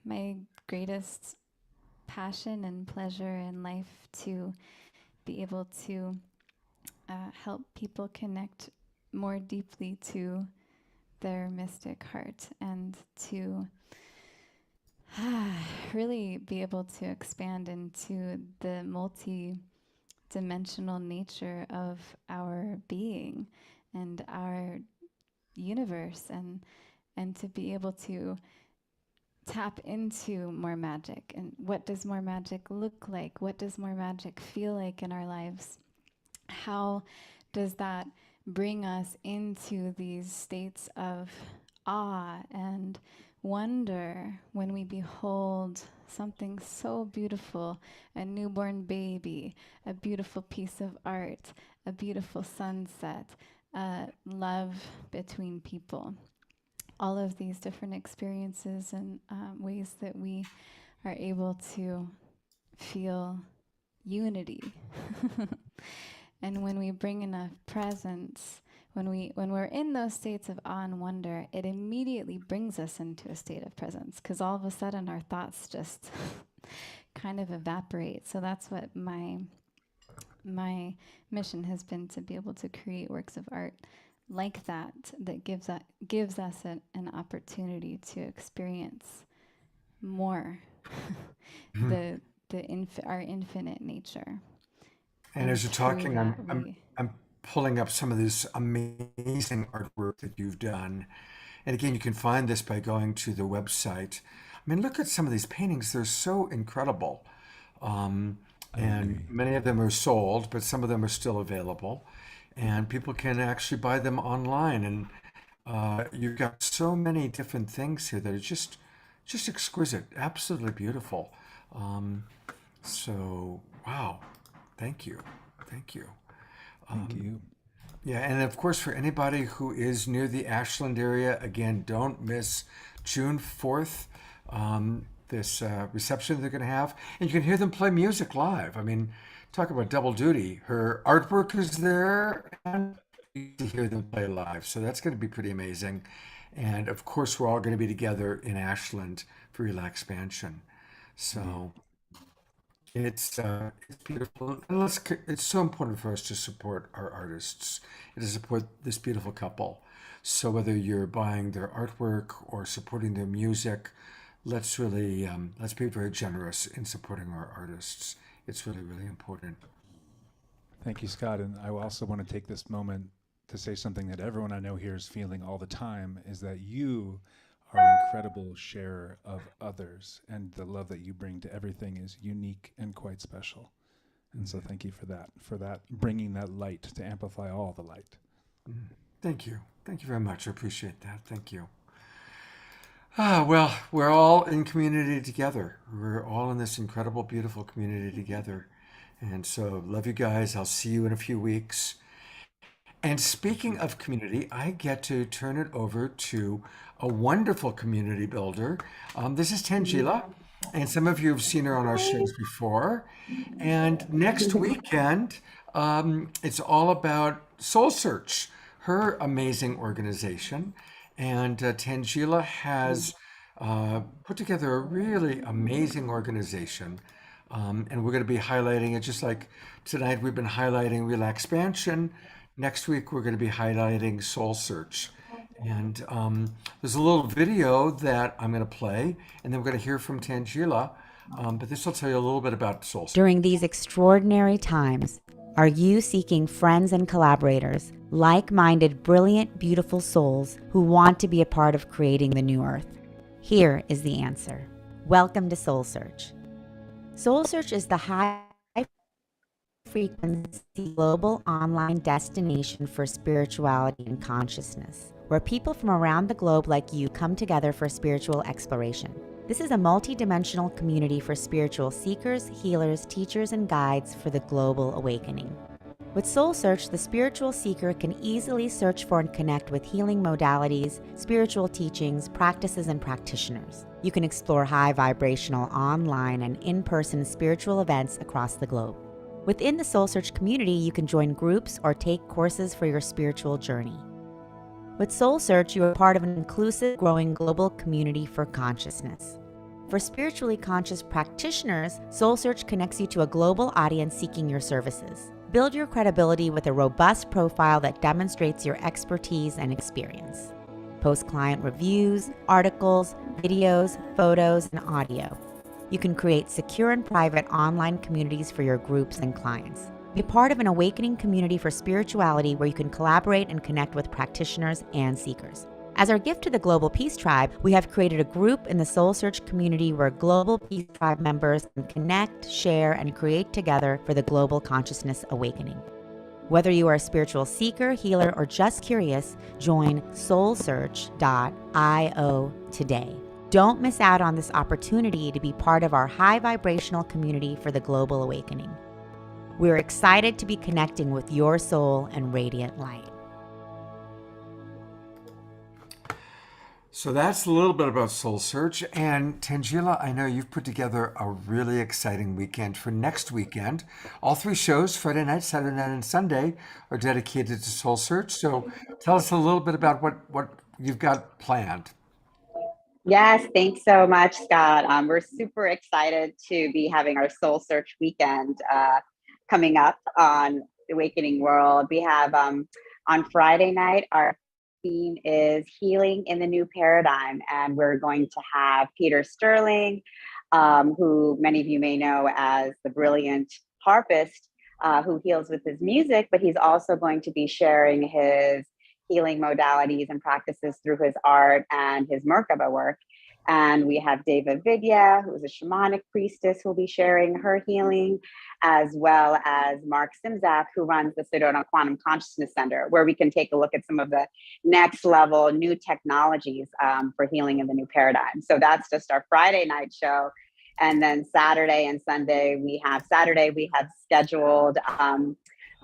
my greatest passion and pleasure in life to be able to help people connect more deeply to their mystic heart and to really be able to expand into the multi-dimensional nature of our being and our universe, and to be able to tap into more magic. And what does more magic look like? What does more magic feel like in our lives? How does that bring us into these states of awe and wonder when we behold something so beautiful, a newborn baby, a beautiful piece of art, a beautiful sunset, love between people? All of these different experiences and ways that we are able to feel unity. And when we bring enough presence, when we're in those states of awe and wonder, it immediately brings us into a state of presence, because all of a sudden our thoughts just kind of evaporate. So that's what my mission has been, to be able to create works of art like that, that gives us an opportunity to experience more our infinite nature. And as you're talking, that I'm pulling up some of this amazing artwork that you've done. And again, you can find this by going to the website. I mean, look at some of these paintings. They're so incredible. And many of them are sold, but some of them are still available. And people can actually buy them online. And you've got so many different things here that are just exquisite, absolutely beautiful. So, wow. Thank you. Thank you. Thank you. Yeah, and of course, for anybody who is near the Ashland area, again, don't miss June 4th, this reception they're going to have. And you can hear them play music live. I mean, talk about double duty. Her artwork is there, and you can hear them play live. So that's going to be pretty amazing. And of course, we're all going to be together in Ashland for RelaxPansion. So it's beautiful, and it's so important for us to support our artists and to support this beautiful couple. So whether you're buying their artwork or supporting their music, let's really let's be very generous in supporting our artists. It's really, really important. Thank you, Scott. And I also want to take this moment to say something that everyone I know here is feeling all the time, is that you are an incredible sharer of others, and the love that you bring to everything is unique and quite special. And so thank you for that, bringing that light to amplify all the light. Thank you. Thank you very much. I appreciate that. Thank you. Well, we're all in community together. We're all in this incredible, beautiful community together. And so, love you guys. I'll see you in a few weeks. And speaking of community, I get to turn it over to a wonderful community builder. This is Tangela, and some of you have seen her on our shows before. And next weekend, it's all about Soul Search, her amazing organization. And Tangela has put together a really amazing organization. And we're going to be highlighting it just like tonight we've been highlighting RelaxPansion. Next week we're going to be highlighting Soul Search. And there's a little video that I'm going to play, and then we're going to hear from Tangela. But this will tell you a little bit about Soul Search. During these extraordinary times, are you seeking friends and collaborators, like-minded, brilliant, beautiful souls who want to be a part of creating the new earth? Here is the answer. Welcome to Soul Search. Soul Search is the high-frequency global online destination for spirituality and consciousness, where people from around the globe like you come together for spiritual exploration. This is a multi-dimensional community for spiritual seekers, healers, teachers, and guides for the global awakening. With Soul Search, the spiritual seeker can easily search for and connect with healing modalities, spiritual teachings, practices, and practitioners. You can explore high vibrational online and in-person spiritual events across the globe. Within the Soul Search community, you can join groups or take courses for your spiritual journey. With Soul Search, you are part of an inclusive, growing global community for consciousness. For spiritually conscious practitioners, Soul Search connects you to a global audience seeking your services. Build your credibility with a robust profile that demonstrates your expertise and experience. Post client reviews, articles, videos, photos, and audio. You can create secure and private online communities for your groups and clients. Be part of an awakening community for spirituality where you can collaborate and connect with practitioners and seekers. As our gift to the Global Peace Tribe, we have created a group in the Soul Search community where Global Peace Tribe members can connect, share, and create together for the global consciousness awakening. Whether you are a spiritual seeker, healer, or just curious, join soulsearch.io today. Don't miss out on this opportunity to be part of our high vibrational community for the global awakening. We're excited to be connecting with your soul and radiant light. So that's a little bit about Soul Search. And Tangela, I know you've put together a really exciting weekend for next weekend. All three shows, Friday night, Saturday night, and Sunday, are dedicated to Soul Search. So tell us a little bit about what you've got planned. Yes, thanks so much, Scott. We're super excited to be having our Soul Search weekend coming up on Awakening World. We have on Friday night, our theme is Healing in the New Paradigm, and we're going to have Peter Sterling, who many of you may know as the brilliant harpist who heals with his music, but he's also going to be sharing his healing modalities and practices through his art and his Merkaba work. And we have Deva Vidya, who is a shamanic priestess, who will be sharing her healing, as well as Mark Simzak, who runs the Sedona Quantum Consciousness Center, where we can take a look at some of the next level new technologies for healing in the new paradigm. So that's just our Friday night show. And then Saturday and Sunday, we have scheduled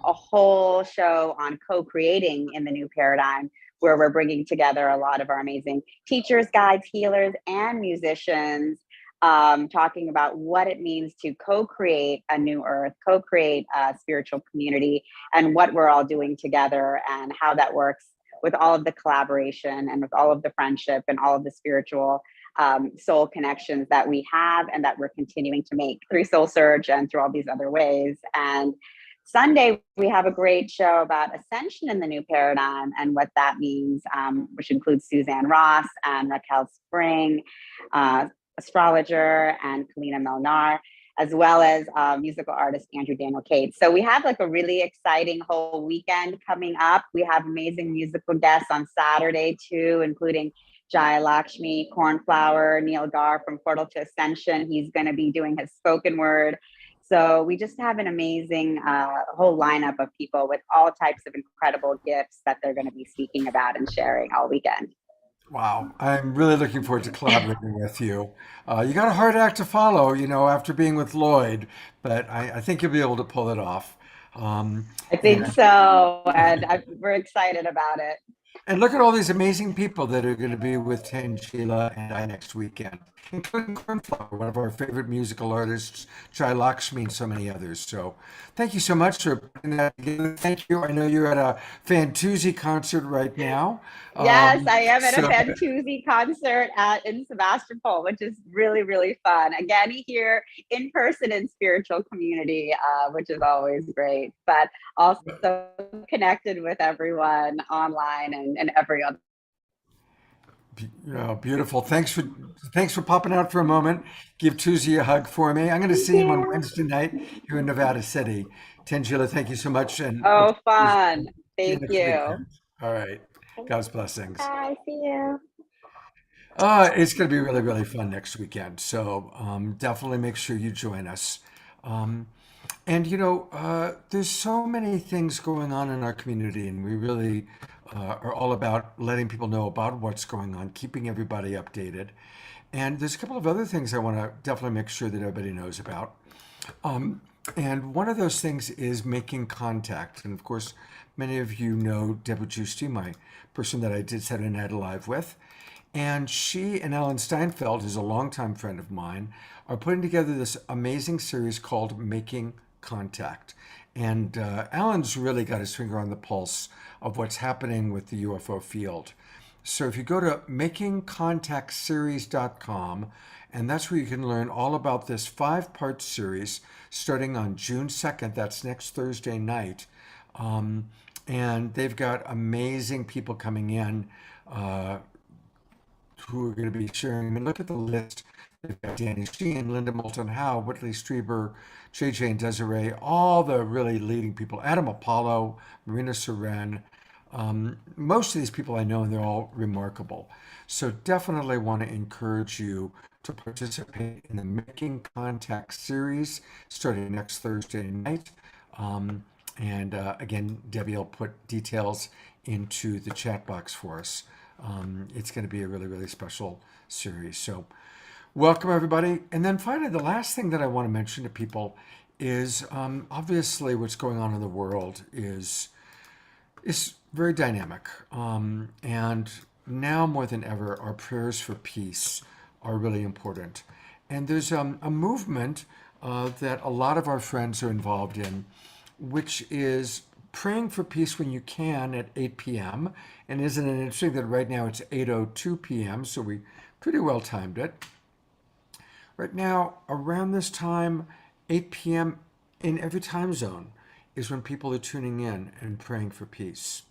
a whole show on co-creating in the new paradigm, where we're bringing together a lot of our amazing teachers, guides, healers, and musicians, talking about what it means to co-create a new earth, co-create a spiritual community, and what we're all doing together and how that works with all of the collaboration and with all of the friendship and all of the spiritual soul connections that we have and that we're continuing to make through Soul Search and through all these other ways. And Sunday, we have a great show about ascension in the new paradigm and what that means, which includes Suzanne Ross and Raquel Spring, astrologer, and Kalina Melnar, as well as musical artist Andrew Daniel Cates. So we have like a really exciting whole weekend coming up. We have amazing musical guests on Saturday too, including Jaya Lakshmi, Cornflower, Neil Gar from Portal to Ascension. He's going to be doing his spoken word. So we just have an amazing whole lineup of people with all types of incredible gifts that they're going to be speaking about and sharing all weekend. Wow, I'm really looking forward to collaborating with you. You got a hard act to follow, after being with Lloyd, but I think you'll be able to pull it off. Um, I think and so, and we're excited about it. And look at all these amazing people that are going to be with Ten Sheila and I next weekend, including Cornflower, one of our favorite musical artists, Jai Lakshmi, and so many others. So thank you so much for putting that together. Thank you. I know you're at a Fantuzzi concert right now. Yes, I am at a So Fantuzzi concert in Sebastopol, which is really, really fun. Again, here in person in spiritual community, which is always great, but also connected with everyone online and every other. beautiful. Thanks for popping out for a moment. Give Tuzi a hug for me. I'm going to Thank see him on you. Wednesday night here in Nevada City. Tangela, thank you so much, and look Oh, forward to fun. seeing you Thank next you. weekend. All right. God's blessings. Bye. See you. It's going to be really, really fun next weekend. So definitely make sure you join us. Um, and there's so many things going on in our community, and we really are all about letting people know about what's going on, keeping everybody updated. And there's a couple of other things I want to definitely make sure that everybody knows about. Um, and one of those things is making contact. And of course, many of you know Deborah Giusti, my person that I did Saturday Night Live with. And she and Alan Steinfeld, who's a longtime friend of mine, are putting together this amazing series called Making Contact. And Alan's really got his finger on the pulse of what's happening with the UFO field. So if you go to makingcontactseries.com, and that's where you can learn all about this 5-part series starting on June 2nd. That's next Thursday night. And they've got amazing people coming in who are going to be sharing. I mean, look at the list. They've got Danny Sheen, Linda Moulton Howe, Whitley Strieber, JJ and Desiree, all the really leading people. Adam Apollo, Marina Seren. Most of these people I know, and they're all remarkable. So definitely want to encourage you to participate in the Making Contact series starting next Thursday night. And again, Debbie will put details into the chat box for us. It's going to be a really, really special series. So welcome, everybody. And then finally, the last thing that I want to mention to people is obviously what's going on in the world is very dynamic. And now more than ever, our prayers for peace are really important. And there's a movement that a lot of our friends are involved in, which is praying for peace when you can at 8 p.m. And isn't it interesting that right now it's 8:02 p.m., so we pretty well timed it. Right now, around this time, 8 p.m. in every time zone is when people are tuning in and praying for peace.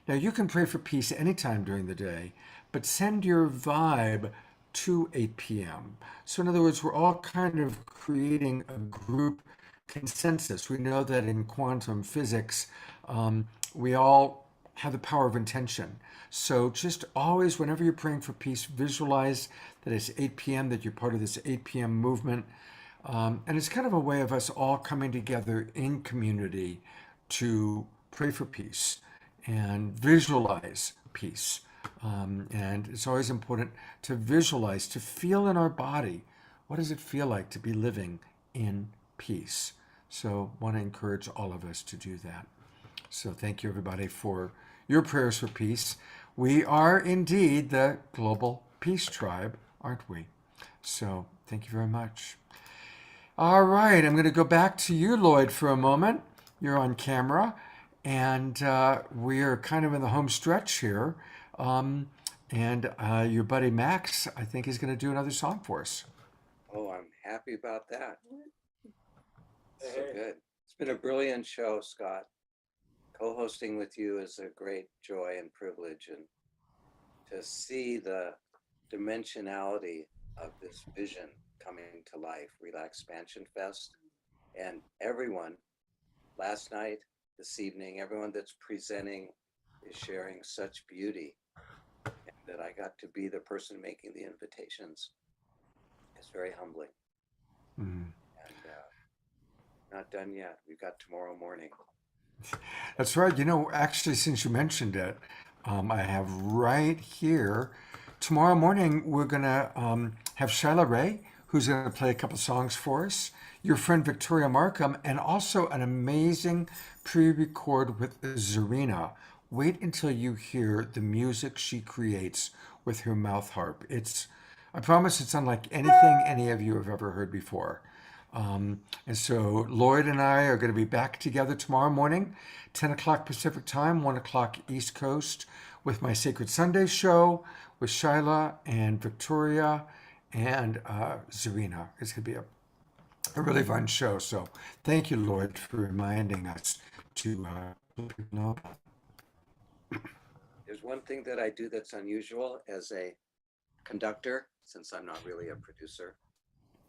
Now, you can pray for peace anytime during the day, but send your vibe to 8 p.m. So, in other words, we're all kind of creating a group consensus. We know that in quantum physics, we all have the power of intention. So, just always, whenever you're praying for peace, visualize that it's 8 p.m., that you're part of this 8 p.m. movement. And it's kind of a way of us all coming together in community to pray for peace and visualize peace. And it's always important to visualize, to feel in our body, what does it feel like to be living in peace? So I want to encourage all of us to do that. So thank you, everybody, for your prayers for peace. We are indeed the global peace tribe, aren't we? So thank you very much. All right, I'm going to go back to you, Lloyd, for a moment. You're on camera, and we are kind of in the home stretch here. And your buddy Max, I think, is going to do another song for us. Oh, I'm happy about that. So good. It's been a brilliant show, Scott. Co-hosting with you is a great joy and privilege, and to see the dimensionality of this vision coming to life, RelaxPansion Fest, and everyone last night, this evening, everyone that's presenting is sharing such beauty, and that I got to be the person making the invitations. It's very humbling. And not done yet. We've got tomorrow morning. That's right. Actually, since you mentioned it, I have right here. Tomorrow morning, we're going to have Shyla Ray, who's going to play a couple songs for us, your friend Victoria Markham, and also an amazing pre-record with Zarina. Wait until you hear the music she creates with her mouth harp. I promise it's unlike anything any of you have ever heard before. And so Lloyd and I are going to be back together tomorrow morning, 10 o'clock Pacific time, 1 o'clock East Coast, with my Sacred Sunday show with Shyla and Victoria and Zarina. It's going to be a really fun show. So thank you, Lloyd, for reminding us to let people know about it. There's one thing that I do that's unusual as a conductor, since I'm not really a producer.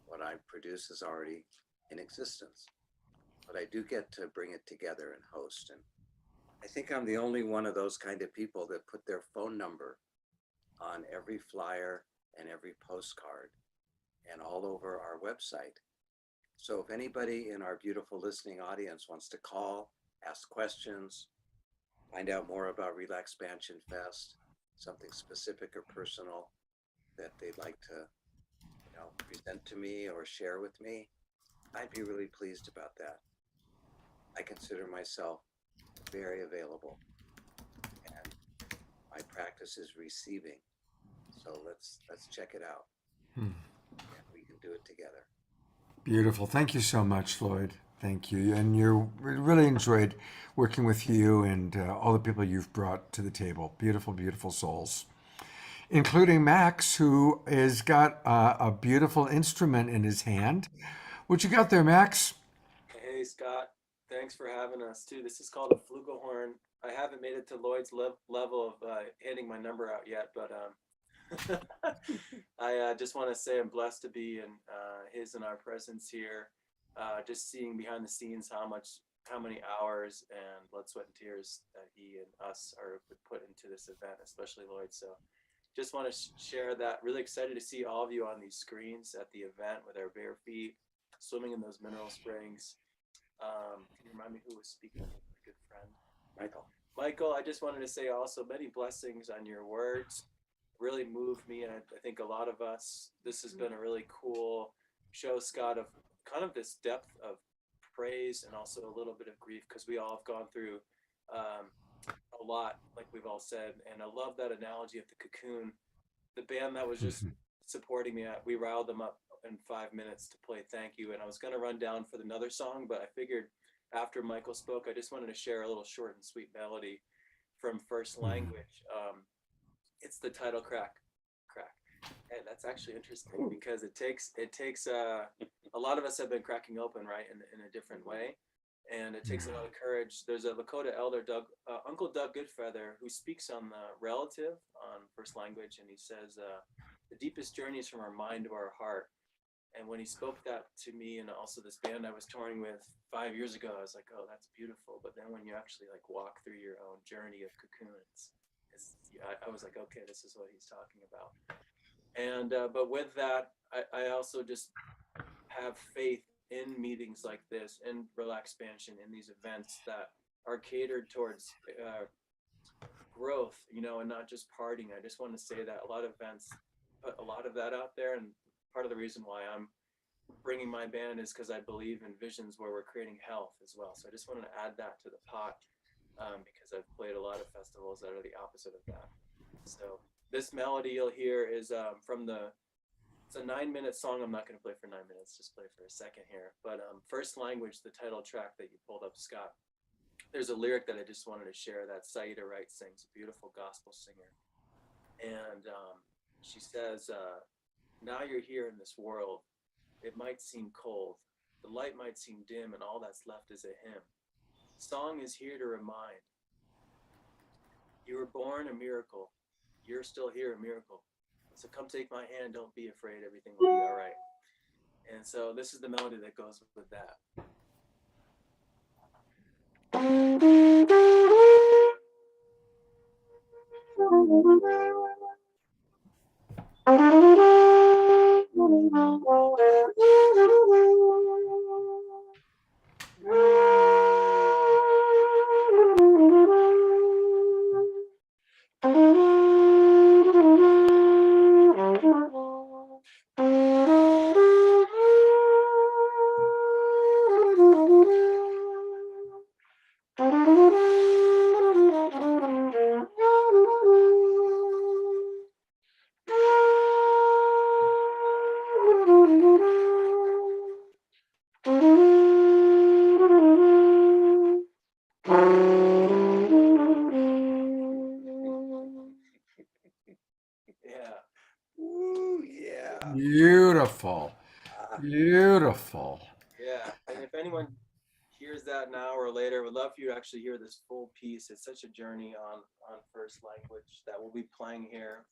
What I produce is already in existence, but I do get to bring it together and host. And I think I'm the only one of those kind of people that put their phone number on every flyer and every postcard and all over our website. So if anybody in our beautiful listening audience wants to call, ask questions, find out more about RelaxPansion Fest, something specific or personal that they'd like to present to me or share with me, I'd be really pleased about that. I consider myself very available, and my practice is receiving. So let's check it out, and we can do it together. Beautiful. Thank you so much, Lloyd. Thank you. And we really enjoyed working with you and all the people you've brought to the table. Beautiful, beautiful souls. Including Max, who has got a beautiful instrument in his hand. What you got there, Max? Hey, Scott. Thanks for having us, too. This is called a flugelhorn. I haven't made it to Lloyd's level of handing my number out yet, but I just want to say I'm blessed to be in his and our presence here. Just seeing behind the scenes how many hours and blood, sweat, and tears that he and us are put into this event, especially Lloyd. So just want to share that. Really excited to see all of you on these screens at the event with our bare feet, swimming in those mineral springs. Can you remind me who was speaking? My good friend. Michael, I just wanted to say also many blessings on your words. Really moved me, and I think a lot of us, this has been a really cool show, Scott, of kind of this depth of praise and also a little bit of grief, because we all have gone through a lot, like we've all said. And I love that analogy of the cocoon. The band that was just supporting me, we riled them up in 5 minutes to play Thank You. And I was going to run down for another song, but I figured after Michael spoke, I just wanted to share a little short and sweet melody from First Language. It's the title crack. And that's actually interesting because it takes a lot of us have been cracking open, right, in a different way. And it takes a lot of courage. There's a Lakota elder, Uncle Doug Goodfeather, who speaks on the relative on First Language, and he says, the deepest journey is from our mind to our heart. And when he spoke that to me and also this band I was touring with 5 years ago, I was like, oh, that's beautiful. But then when you actually like walk through your own journey of cocoons, I was like, okay, this is what he's talking about. And but with that, I also just have faith in meetings like this, in RelaxPansion, in these events that are catered towards growth, and not just partying. I just want to say that a lot of events put a lot of that out there, and part of the reason why I'm bringing my band is because I believe in visions where we're creating health as well. So I just wanted to add that to the pot because I've played a lot of festivals that are the opposite of that. So this melody you'll hear is it's a 9-minute song. I'm not going to play for 9 minutes, just play for a second here. But First Language, the title track that you pulled up, Scott, there's a lyric that I just wanted to share that Saida Wright sings, a beautiful gospel singer. And she says, now you're here in this world. It might seem cold. The light might seem dim, and all that's left is a hymn. Song is here to remind. You were born a miracle. You're still here, a miracle. So come take my hand, don't be afraid, everything will be all right. And so this is the melody that goes with that. Beautiful. Ah, Beautiful. Yeah, and if anyone hears that now or later, would love for you to actually hear this full piece. It's such a journey on first language that we'll be playing here.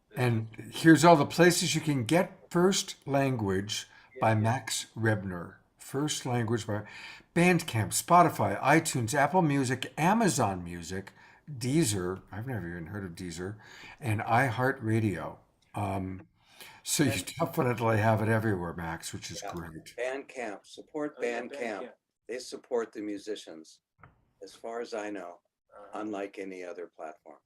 This And here's all the places you can get First Language by Max Rebner. First Language by Bandcamp, Spotify, iTunes, Apple Music, Amazon Music, Deezer. I've never even heard of Deezer, and iHeartRadio. So you definitely have it everywhere, Max, which is yeah. great. Bandcamp, support Oh, yeah, Bandcamp. Bandcamp. They support the musicians, as far as I know, Uh-huh. unlike any other platform.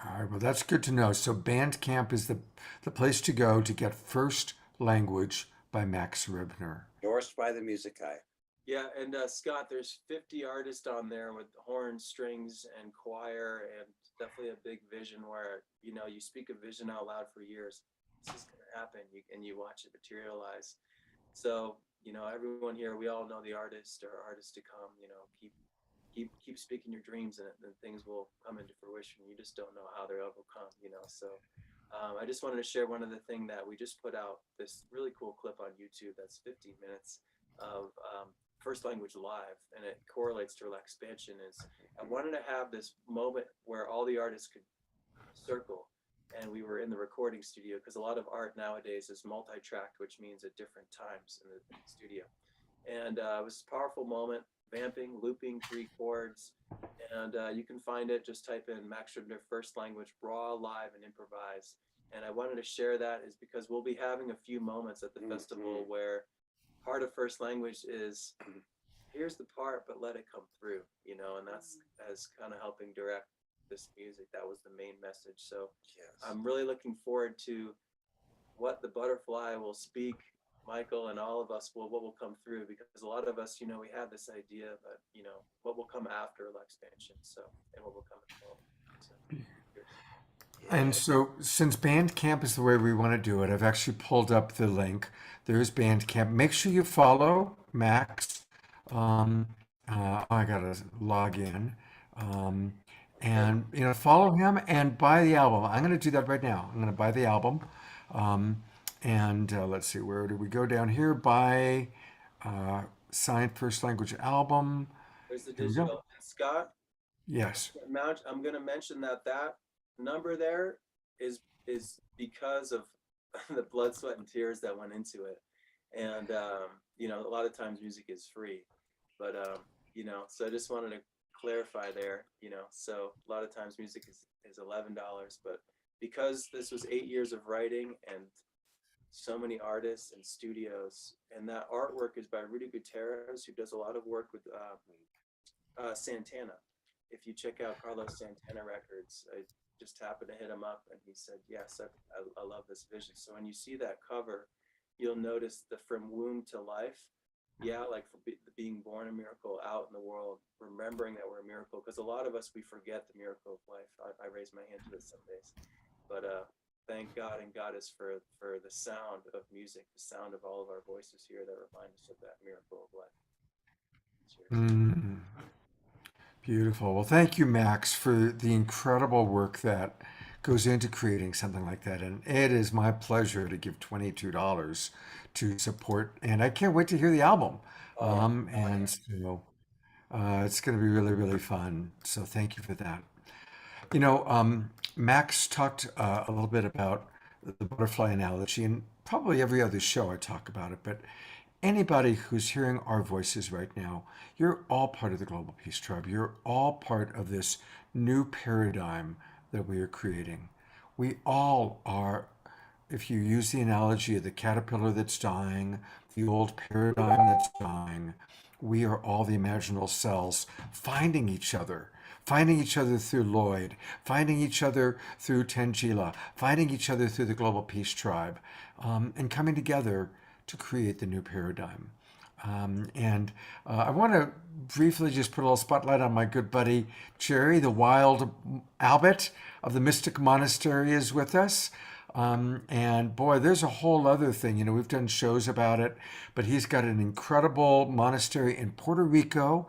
All right, well, that's good to know. So Bandcamp is the place to go to get First Language by Max Rebner. Endorsed by the music guy. Yeah, and Scott, there's 50 artists on there with horns, strings, and choir, and definitely a big vision where, you know, you speak a vision out loud for years. This is going to happen, and you watch it materialize. So, you know, everyone here, we all know the artist or artists to come. You know, keep speaking your dreams, and then things will come into fruition. You just don't know how they'll come. You know, so I just wanted to share one other thing that we just put out this really cool clip on YouTube that's 15 minutes of First Language Live, and it correlates to RelaxPansion. Is I wanted to have this moment where all the artists could circle, and we were in the recording studio, because a lot of art nowadays is multi-tracked, which means at different times in the studio. And it was a powerful moment, vamping, looping 3 chords, and you can find it. Just type in Max Ribbner First Language Raw, Live, and Improvise. And I wanted to share that is because we'll be having a few moments at the festival where part of First Language is here's the part, but let it come through, you know, and that's as kind of helping direct this music. That was the main message. So I'm really looking forward to what the butterfly will speak, Michael, and all of us what will come through, because a lot of us, you know, we have this idea that, you know, what will come after RelaxPansion, so, and what will come as well. So, And so, since Bandcamp is the way we want to do it, I've actually pulled up the link. There's Bandcamp. Make sure you follow Max. I gotta log in, and you know, follow him and buy the album. I'm gonna do that right now. I'm gonna buy the album, and let's see, where do we go down here? Buy signed First Language album. there's the Here we go. digital. Scott, Yes. I'm going to mention that number there is because of the blood, sweat, and tears that went into it. And you know, a lot of times music is free, but you know, so I just wanted to clarify there, you know, so a lot of times music is $11, but because this was 8 years of writing and so many artists and studios, and that artwork is by Rudy Gutierrez, who does a lot of work with Santana. If you check out Carlos Santana records, I just happened to hit him up and he said, yes, I love this vision. So when you see that cover, you'll notice the from womb to life. Yeah, like being born a miracle out in the world, remembering that we're a miracle, because a lot of us, we forget the miracle of life. I raise my hand to it some days, but thank God and Goddess for the sound of music, the sound of all of our voices here that remind us of that miracle of life. Mm. Beautiful. Well, thank you, Max, for the incredible work that goes into creating something like that. And it is my pleasure to give $22 to support. And I can't wait to hear the album. And so it's going to be really, really fun. So thank you for that. You know, Max talked a little bit about the butterfly analogy, and probably every other show I talk about it, but anybody who's hearing our voices right now, you're all part of the Global Peace Tribe. You're all part of this new paradigm that we are creating. We all are, if you use the analogy of the caterpillar that's dying, the old paradigm that's dying, we are all the imaginal cells finding each other through Lloyd, finding each other through Tangela, finding each other through the Global Peace Tribe, and coming together to create the new paradigm. And I want to briefly just put a little spotlight on my good buddy Jerry, the wild Albert of the Mystic Monastery, is with us. And boy, there's a whole other thing. You know, we've done shows about it, but he's got an incredible monastery in Puerto Rico.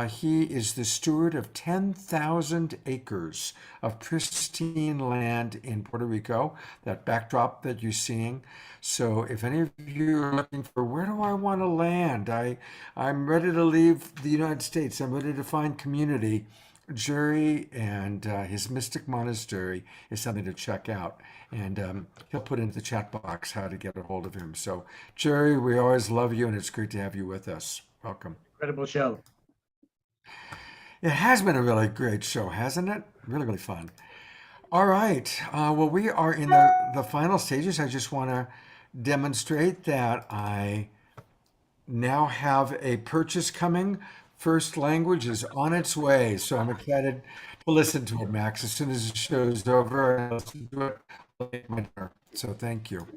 He is the steward of 10,000 acres of pristine land in Puerto Rico, that backdrop that you're seeing. So if any of you are looking for where do I want to land, I'm ready to leave the United States. I'm ready to find community. Jerry and his mystic monastery is something to check out. And he'll put into the chat box how to get a hold of him. So, Jerry, we always love you, and it's great to have you with us. Welcome. Incredible show. It has been a really great show, hasn't it? Really, really fun. All right. Well, we are in the final stages. I just want to demonstrate that I now have a purchase coming. First language is on its way. So I'm excited to listen to it, Max. As soon as the show's over, I'll listen to it. So thank you.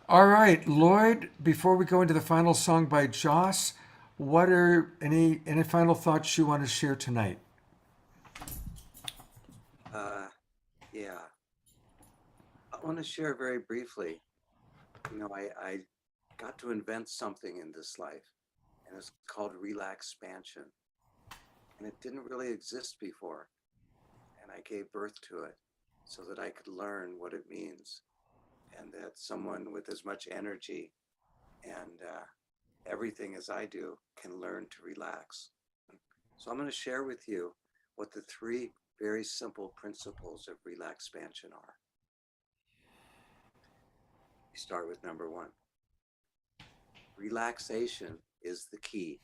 All right, Lloyd, before we go into the final song by Joss, what are any final thoughts you want to share tonight? Yeah, I want to share very briefly. You know, I got to invent something in this life, and it's called RelaxPansion. And it didn't really exist before. And I gave birth to it so that I could learn what it means, and that someone with as much energy and everything as I do can learn to relax. So I'm going to share with you what the 3 very simple principles of RelaxPansion are. We start with number 1. Relaxation is the key.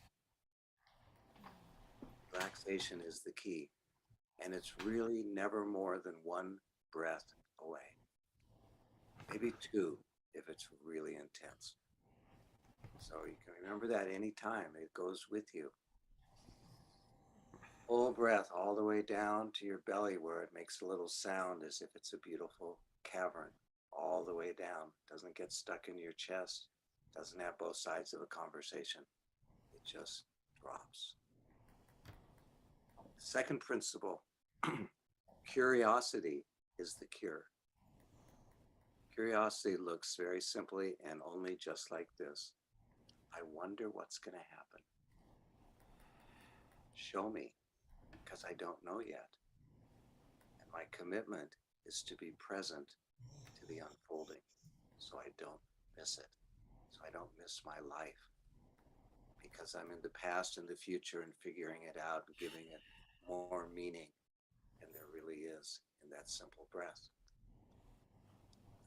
Relaxation is the key. And it's really never more than 1 breath away. Maybe 2 if it's really intense. So you can remember that anytime. It goes with you. Full breath all the way down to your belly where it makes a little sound as if it's a beautiful cavern. All the way down. Doesn't get stuck in your chest. Doesn't have both sides of a conversation. It just drops. Second principle, curiosity is the cure. Curiosity looks very simply and only just like this. I wonder what's going to happen. Show me, because I don't know yet. And my commitment is to be present to the unfolding so I don't miss it, so I don't miss my life. Because I'm in the past and the future and figuring it out and giving it more meaning than there really is in that simple breath.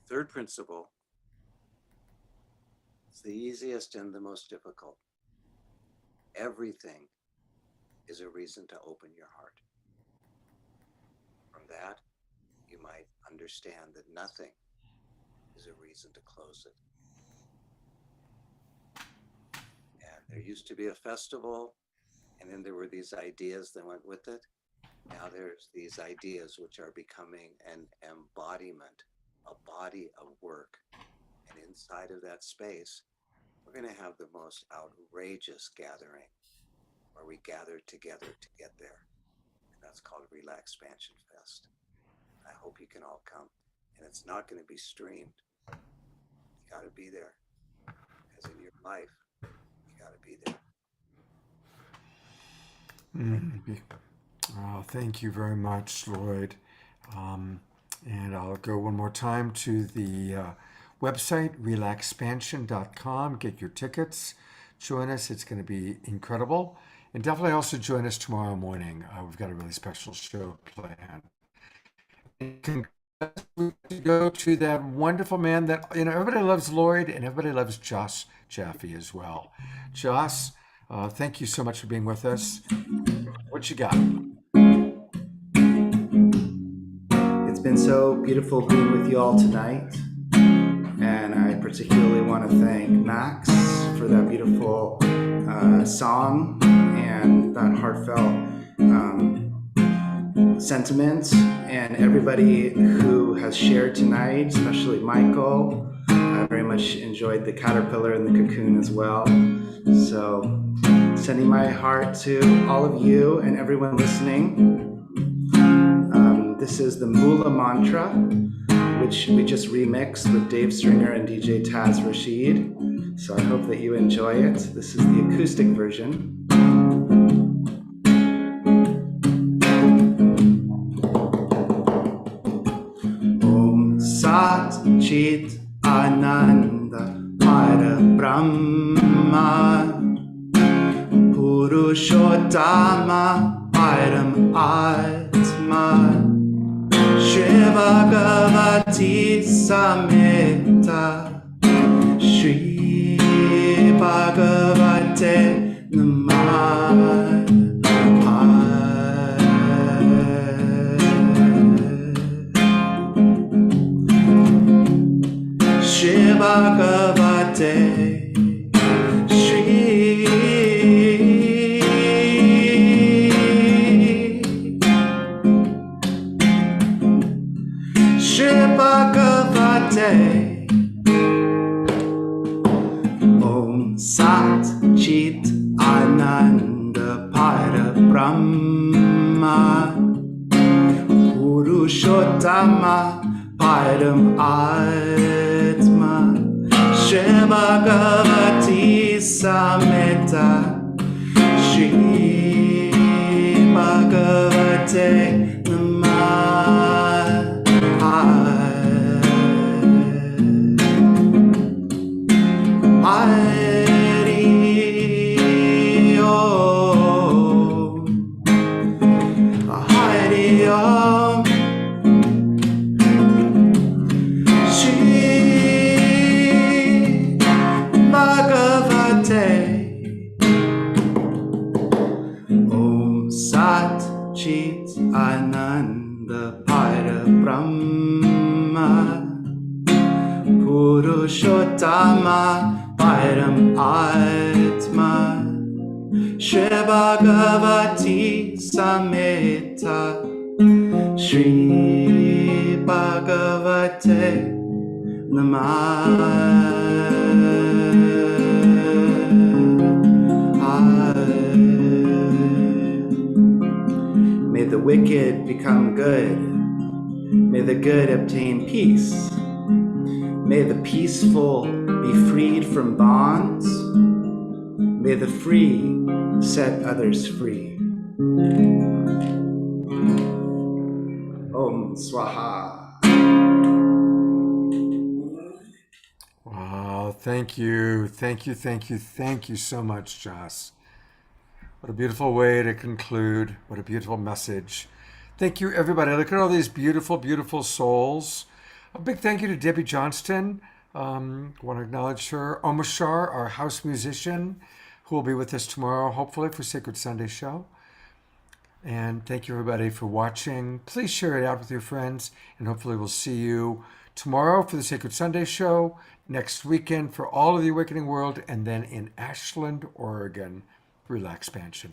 Third principle, it's the easiest and the most difficult. Everything is a reason to open your heart. From that, you might understand that nothing is a reason to close it. And there used to be a festival, and then there were these ideas that went with it. Now there's these ideas which are becoming an embodiment, a body of work. And inside of that space, we're going to have the most outrageous gathering where we gather together to get there. And that's called RelaxPansion Fest. I hope you can all come. And it's not going to be streamed. You got to be there. Because in your life, you got to be there. Oh, thank you very much, Lloyd. And I'll go one more time to the website, RelaxPansion.com. Get your tickets. Join us. It's going to be incredible. And definitely also join us tomorrow morning. We've got a really special show planned. And go to that wonderful man that, you know, everybody loves Lloyd and everybody loves Joss Jaffe as well. Joss, thank you so much for being with us. What you got? It's been so beautiful being with you all tonight. And I particularly want to thank Max for that beautiful song and that heartfelt sentiment, and everybody who has shared tonight, especially Michael. I very much enjoyed the caterpillar and the cocoon as well. So sending my heart to all of you and everyone listening. This is the Mula Mantra, which we just remixed with Dave Stringer and DJ Taz Rashid. So I hope that you enjoy it. This is the acoustic version. Om Sat Chit Ananda Para Brahma Purushottama Param Atma Shiva Bhagavati Samhita Shri Bhagavate Namah Shri Bhagavate Om Sat Chit Ananda Para Brahma Purushottama Param Atma Shri Bhagavati Samhita Shri Bhagavate Namah Hari Om, Hari Om, Shri Bhagavate Om Sat Chit Ananda Para Brahma Purushottama Param Atma Shri Bhagavati Samhita Shri Bhagavate Namah May the wicked become good. May the good obtain peace. May the peaceful be freed from bonds. May the free set others free. Om Swaha. Wow, thank you. Thank you so much, Joss. What a beautiful way to conclude. What a beautiful message. Thank you, everybody. Look at all these beautiful, beautiful souls. A big thank you to Debbie Johnston. Want to acknowledge her. Omashar, our house musician, who will be with us tomorrow, hopefully, for Sacred Sunday show. And thank you, everybody, for watching. Please share it out with your friends, and hopefully we'll see you tomorrow for the Sacred Sunday show, next weekend for all of the Awakening World, and then in Ashland, Oregon, RelaxPansion.